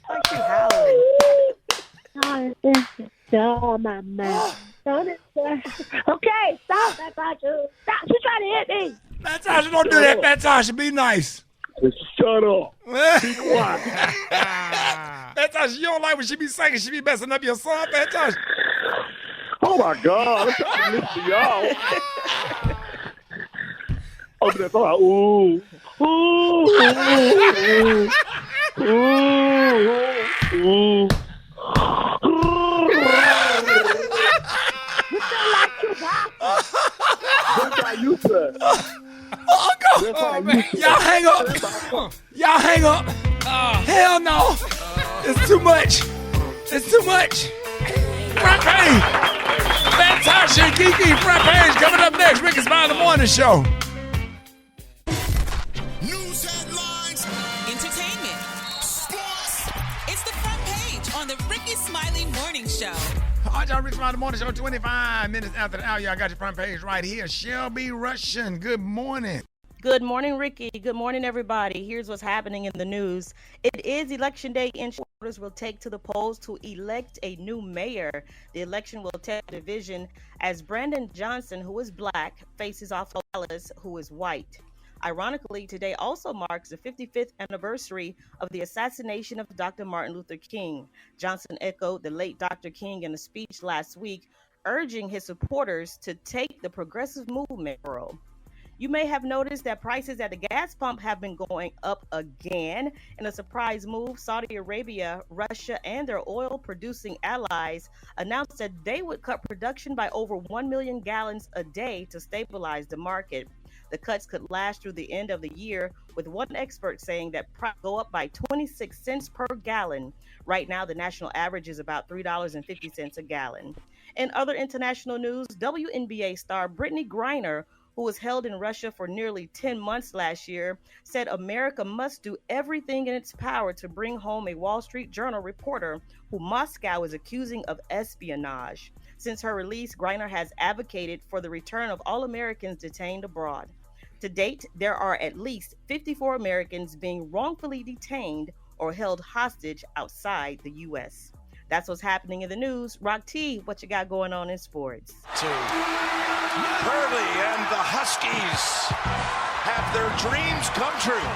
Like you howling. Oh, my man. Okay, stop that, Tasha. Stop. She's trying to hit me. Fat Tasha, don't do that. Fat Tasha, be nice. Shut up. Be quiet. Fat Tasha, you don't like when she be singing. She be messing up your song, Fat Tasha. Oh, my God. I'm trying to listen to y'all. Oh, that's all right. Ooh. You feel like you got up. Y'all hang up. Hell no. It's too much. It's too much. Front page. Fantastic Kiki front page coming up next. Ricky Smiley Morning Show. News headlines. Entertainment. Sports. It's the front page on the Ricky Smiley Morning Show. All right, y'all, Ricky Smiley Morning Show, 25 minutes after the hour. Y'all got your front page right here. Shelby Russian, good morning. Good morning, Ricky. Good morning, everybody. Here's what's happening in the news. It is Election Day, and voters will take to the polls to elect a new mayor. The election will take division as Brandon Johnson, who is black, faces off Alice, who is white. Ironically, today also marks the 55th anniversary of the assassination of Dr. Martin Luther King. Johnson echoed the late Dr. King in a speech last week, urging his supporters to take the progressive movement role. You may have noticed that prices at the gas pump have been going up again. In a surprise move, Saudi Arabia, Russia, and their oil-producing allies announced that they would cut production by over 1 million gallons a day to stabilize the market. The cuts could last through the end of the year, with one expert saying that prices go up by 26 cents per gallon. Right now, the national average is about $3.50 a gallon. In other international news, WNBA star Brittany Griner, who was held in Russia for nearly 10 months last year, said America must do everything in its power to bring home a Wall Street Journal reporter who Moscow is accusing of espionage. Since her release, Griner has advocated for the return of all Americans detained abroad. To date, there are at least 54 Americans being wrongfully detained or held hostage outside the U.S. That's what's happening in the news. Rock T, what you got going on in sports? Purley and the Huskies have their dreams come true.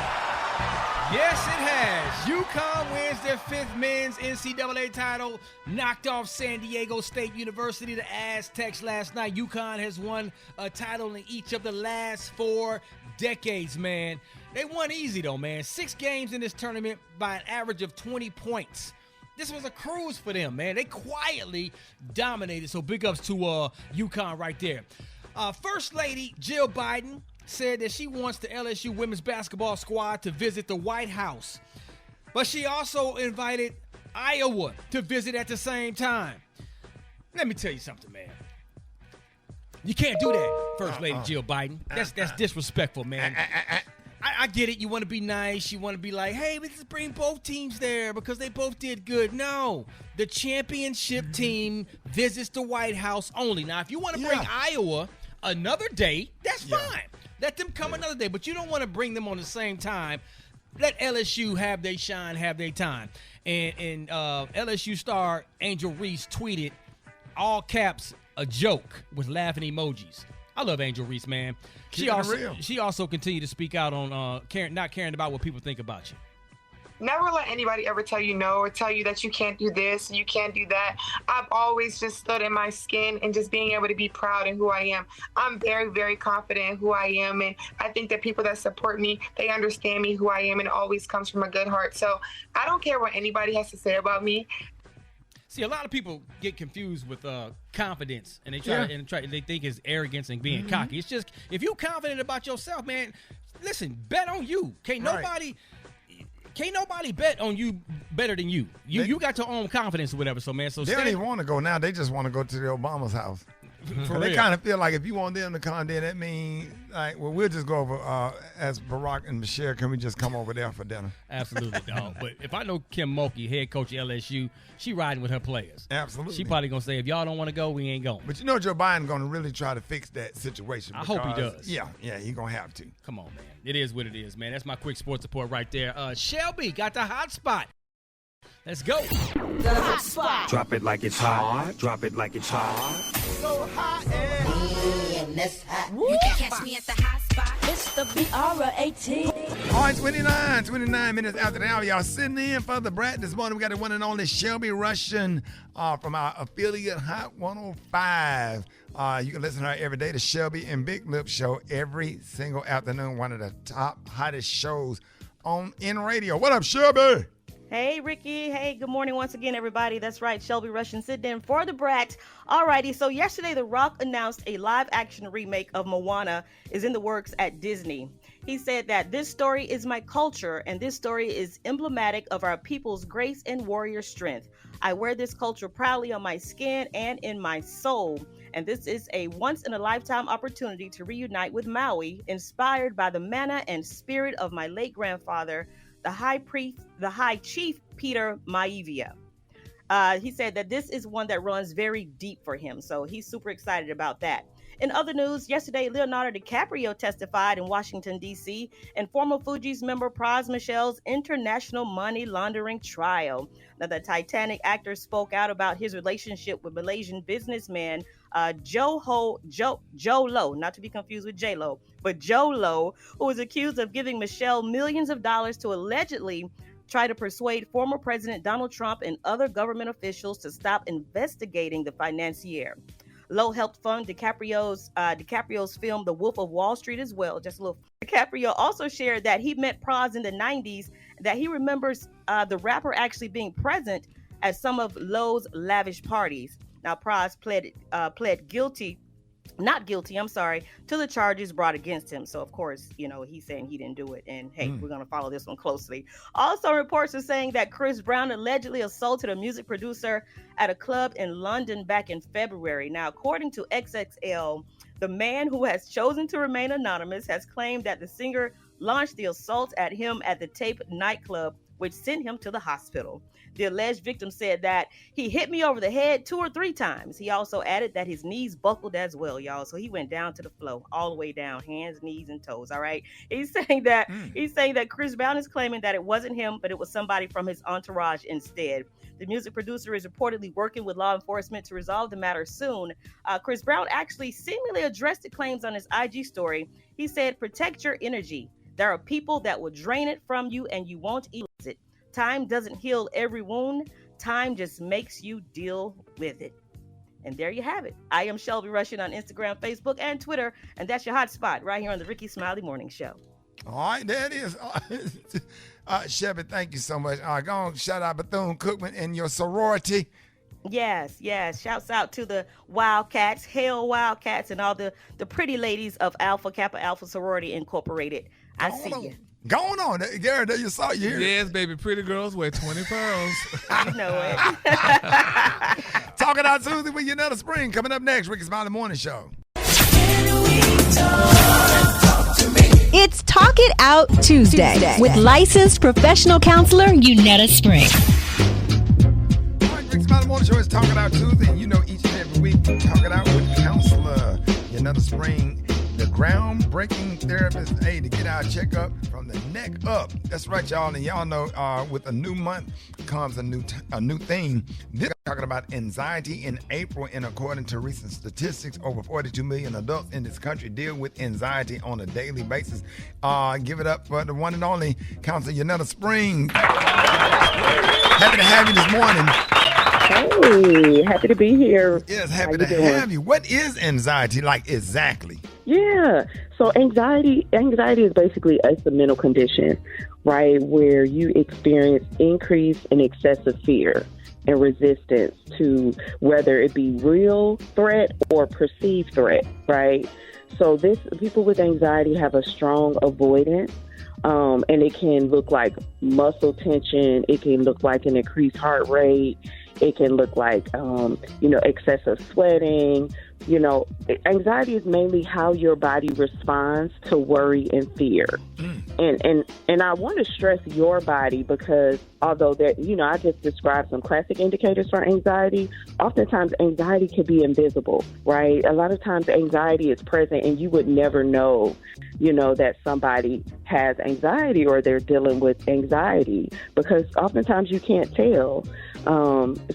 Yes, it has. UConn wins their 5th men's NCAA title, knocked off San Diego State University, the Aztecs, last night. UConn has won a title in each of the last 4 decades, man. They won easy, though, man. 6 games in this tournament by an average of 20 points. This was a cruise for them, man. They quietly dominated, so big ups to UConn right there. First Lady Jill Biden said that she wants the LSU women's basketball squad to visit the White House. But she also invited Iowa to visit at the same time. Let me tell you something, man. You can't do that, First Lady Jill Biden. That's disrespectful, man. I get it. You want to be nice. You want to be like, hey, let's bring both teams there because they both did good. No, the championship team visits the White House only. Now, if you want to bring Iowa another day, that's fine. Let them come another day, but you don't want to bring them on the same time. Let LSU have their shine, have their time. And LSU star Angel Reese tweeted, all caps, a joke with laughing emojis. I love Angel Reese, man. She also continued to speak out on not caring about what people think about you. Never let anybody ever tell you no or tell you that you can't do this and you can't do that. I've always just stood in my skin and just being able to be proud in who I am. I'm very, very confident in who I am. And I think that people that support me, they understand me, who I am, and it always comes from a good heart. So I don't care what anybody has to say about me. See, a lot of people get confused with confidence, and they they think it's arrogance and being cocky. It's just, if you're confident about yourself, man, listen, bet on you. Can't nobody bet on you better than you. You got your own confidence or whatever. So, man, they don't even want to go now. They just want to go to the Obama's house. For they real. kind of feel like if you want them to come there, that means, like, well, we'll just go over as Barack and Michelle. Can we just come over there for dinner? Absolutely, dog. But if I know Kim Mulkey, head coach of LSU, she riding with her players. Absolutely. She probably going to say, if y'all don't want to go, we ain't going. But you know Joe Biden going to really try to fix that situation. I hope he does. Yeah, he going to have to. Come on, man. It is what it is, man. That's my quick sports report right there. Shelby got the hot spot. Let's go. The hot spot. Drop it like it's hot. Drop it like it's hot. So hot and that's hot. You can catch me at the hot spot. It's the BR18. All right, 29 minutes after the hour. Y'all sitting in for the brat this morning. We got the one and only Shelby Russian from our affiliate Hot 105. You can listen to her every day. The Shelby and Big Lip Show every single afternoon. One of the top, hottest shows in radio. What up, Shelby? Hey, Ricky. Hey, good morning once again, everybody. That's right, Shelby Russian sitting in for the brat. Alrighty, so yesterday, The Rock announced a live-action remake of Moana is in the works at Disney. He said that this story is my culture, and this story is emblematic of our people's grace and warrior strength. I wear this culture proudly on my skin and in my soul. And this is a once-in-a-lifetime opportunity to reunite with Maui, inspired by the manna and spirit of my late grandfather, the High Chief Peter Maivia. He said that this is one that runs very deep for him, so he's super excited about that. In other news, yesterday, Leonardo DiCaprio testified in Washington, D.C., in former Fugees member Pras Michelle's international money laundering trial. Now, the Titanic actor spoke out about his relationship with Malaysian businessman Joe Lo, not to be confused with J-Lo, but Joe Lo, who was accused of giving Michelle millions of dollars to allegedly try to persuade former President Donald Trump and other government officials to stop investigating the financier. Lowe helped fund DiCaprio's film The Wolf of Wall Street as well. Just a little. DiCaprio also shared that he met Pras in the 90s, that he remembers the rapper actually being present at some of Lowe's lavish parties. Now, Pras pled not guilty, to the charges brought against him. So, of course, he's saying he didn't do it. And, hey, we're going to follow this one closely. Also, reports are saying that Chris Brown allegedly assaulted a music producer at a club in London back in February. Now, according to XXL, the man who has chosen to remain anonymous has claimed that the singer launched the assault at him at the Tape nightclub, which sent him to the hospital. The alleged victim said that he hit me over the head 2 or 3 times. He also added that his knees buckled as well, y'all. So he went down to the floor, all the way down, hands, knees, and toes. All right. He's saying that Chris Brown is claiming that it wasn't him, but it was somebody from his entourage instead. The music producer is reportedly working with law enforcement to resolve the matter soon. Chris Brown actually seemingly addressed the claims on his IG story. He said, "Protect your energy. There are people that will drain it from you and you won't use it. Time doesn't heal every wound. Time just makes you deal with it." And there you have it. I am Shelby Rushing on Instagram, Facebook, and Twitter. And that's your hot spot right here on the Ricky Smiley Morning Show. All right, there it is. Shelby, thank you so much. Go on, shout out Bethune-Cookman and your sorority. Yes. Shouts out to the Wildcats, Hale Wildcats, and all the pretty ladies of Alpha Kappa Alpha Sorority Incorporated. I see you. Going on, Gary, you saw you here. Yes, baby, pretty girls weigh 20 pounds. You know it. Talking out Tuesday with Yanetta Spring. Coming up next, Ricky Smiley Morning Show. It's Talk It Out Tuesday with licensed professional counselor Yanetta Spring. All right, Ricky Smiley Morning Show is Talk It Out Tuesday, and each and every week, Talk It Out with counselor Yanetta Spring, the groundbreaking therapist aid to get our checkup from the neck up. That's right, y'all. And y'all know with a new month comes a new theme. This is talking about anxiety in April, and according to recent statistics, over 42 million adults in this country deal with anxiety on a daily basis. Give it up for the one and only Counselor Yanetta Spring. Happy to have you this morning. Hey, happy to be here. Yes, happy to have you. What is anxiety like exactly? Yeah. So anxiety is basically a mental condition, right, where you experience increased and excessive fear and resistance to whether it be real threat or perceived threat, right? So people with anxiety have a strong avoidance, and it can look like muscle tension. It can look like an increased heart rate. It can look like, excessive sweating. Anxiety is mainly how your body responds to worry and fear. And I want to stress your body because although I just described some classic indicators for anxiety, oftentimes anxiety can be invisible, right? A lot of times anxiety is present and you would never know, that somebody has anxiety or they're dealing with anxiety because oftentimes you can't tell.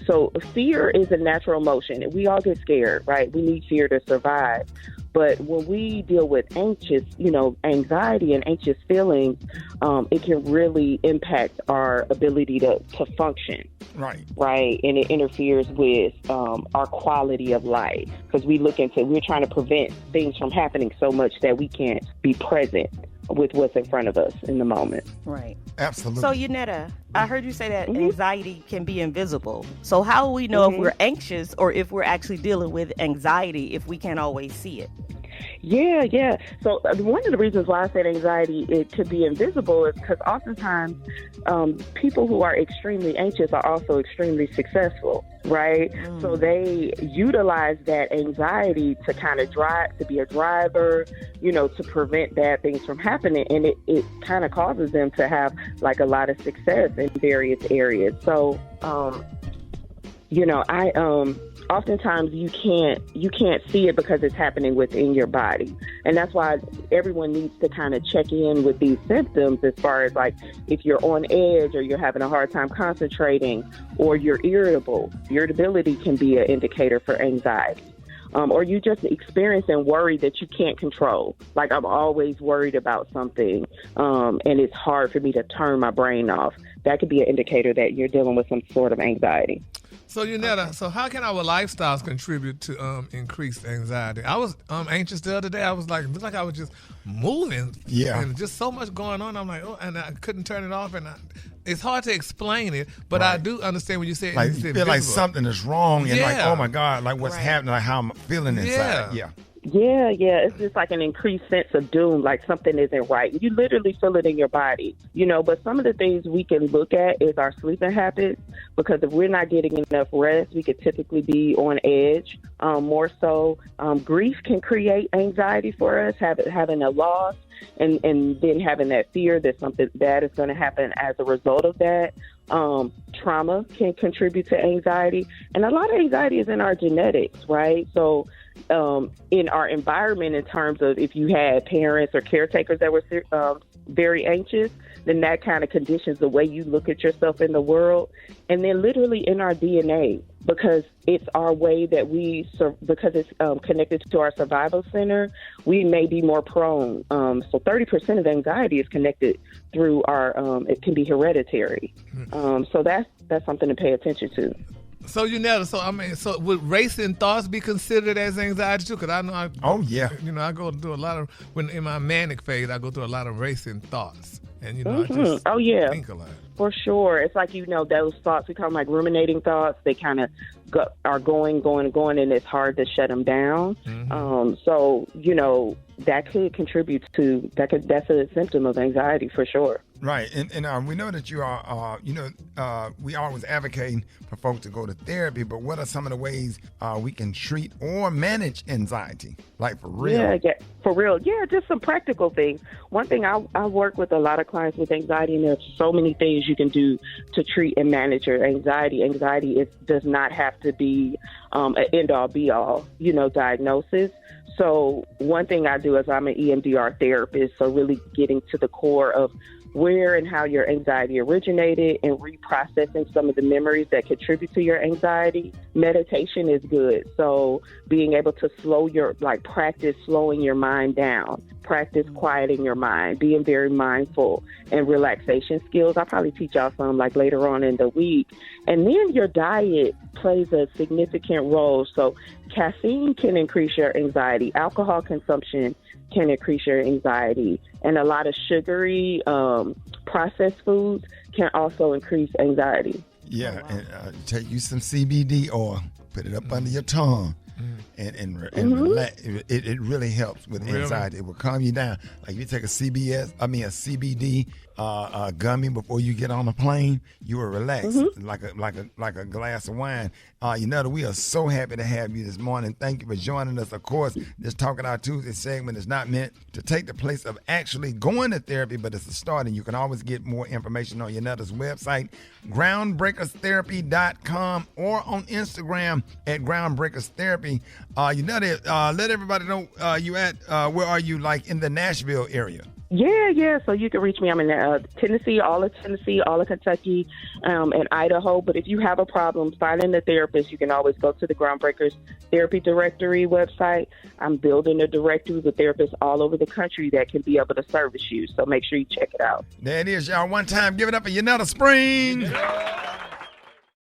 So fear is a natural emotion. We all get scared, right? We need fear to survive. But when we deal with anxiety and anxious feelings, it can really impact our ability to function. Right. Right. And it interferes with our quality of life because we're trying to prevent things from happening so much that we can't be present with what's in front of us in the moment. Right. Absolutely. So, Yanetta, I heard you say that anxiety can be invisible. So how will we know if we're anxious or if we're actually dealing with anxiety if we can't always see it? Yeah. So one of the reasons why I said anxiety, it could be invisible, is because oftentimes people who are extremely anxious are also extremely successful, right? So they utilize that anxiety to kind of drive, to be a driver, to prevent bad things from happening. And it kind of causes them to have like a lot of success in various areas. So, oftentimes you can't see it because it's happening within your body. And that's why everyone needs to kind of check in with these symptoms as far as like if you're on edge or you're having a hard time concentrating or you're irritable. Irritability can be an indicator for anxiety. Or you just experience and worry that you can't control. Like I'm always worried about something and it's hard for me to turn my brain off. That could be an indicator that you're dealing with some sort of anxiety. So, Yunetta, so how can our lifestyles contribute to increased anxiety? I was anxious the other day. I was like, it looked like I was just moving. Yeah. And just so much going on. I'm like, and I couldn't turn it off. And it's hard to explain it, but I do understand when you say like you feel like something is wrong and like, oh my God, like what's happening, like how I'm feeling inside. Yeah, it's just like an increased sense of doom, like something isn't right. You literally feel it in your body, but some of the things we can look at is our sleeping habits, because if we're not getting enough rest, we could typically be on edge. More so, grief can create anxiety for us, having a loss, and then having that fear that something bad is going to happen as a result of that. Trauma can contribute to anxiety, and a lot of anxiety is in our genetics, right? So in our environment, in terms of if you had parents or caretakers that were very anxious, then that kind of conditions the way you look at yourself in the world. And then literally in our DNA, because it's our way that because it's connected to our survival center, we may be more prone. So 30% of anxiety is connected through it can be hereditary. So that's something to pay attention to. So so would racing thoughts be considered as anxiety too? Because I know I go through a lot of, in my manic phase, I go through a lot of racing thoughts. And, I just think a lot. For sure. It's like, those thoughts, we call them like ruminating thoughts. They kind of are going, and it's hard to shut them down. So, that could contribute to, that's a symptom of anxiety for sure. Right. And we know that you are, we always advocating for folks to go to therapy, but what are some of the ways we can treat or manage anxiety? Like for real? Yeah, for real. Yeah, just some practical things. One thing, I work with a lot of clients with anxiety, and there's so many things you can do to treat and manage your anxiety. Anxiety does not have to be an end-all, be-all, diagnosis. So one thing I do is I'm an EMDR therapist, so really getting to the core of where and how your anxiety originated and reprocessing some of the memories that contribute to your anxiety. Meditation is good. So being able to practice slowing your mind down, practice quieting your mind, being very mindful, and relaxation skills. I'll probably teach y'all some later on in the week. And then your diet plays a significant role. So caffeine can increase your anxiety. Alcohol consumption can increase your anxiety. And a lot of sugary processed foods can also increase anxiety. Yeah, and take you some CBD oil, put it up under your tongue, and relax. It really helps with anxiety. It will calm you down. Like if you take a CBD gummy before you get on a plane, you will relax like a glass of wine. We are so happy to have you this morning. Thank you for joining us. Of course, this Talking Out Tuesday segment is not meant to take the place of actually going to therapy, but it's a start, and you can always get more information on Yunetta's website, groundbreakerstherapy.com, or on Instagram at groundbreakerstherapy. Yunetta, let everybody know where are you, in the Nashville area? Yeah. So you can reach me. I'm in Tennessee, all of Kentucky, and Idaho. But if you have a problem finding a therapist, you can always go to the Groundbreakers Therapy Directory website. I'm building a directory with therapists all over the country that can be able to service you. So make sure you check it out. There it is, y'all. One time, give it up for Yunetta Spring. Yeah.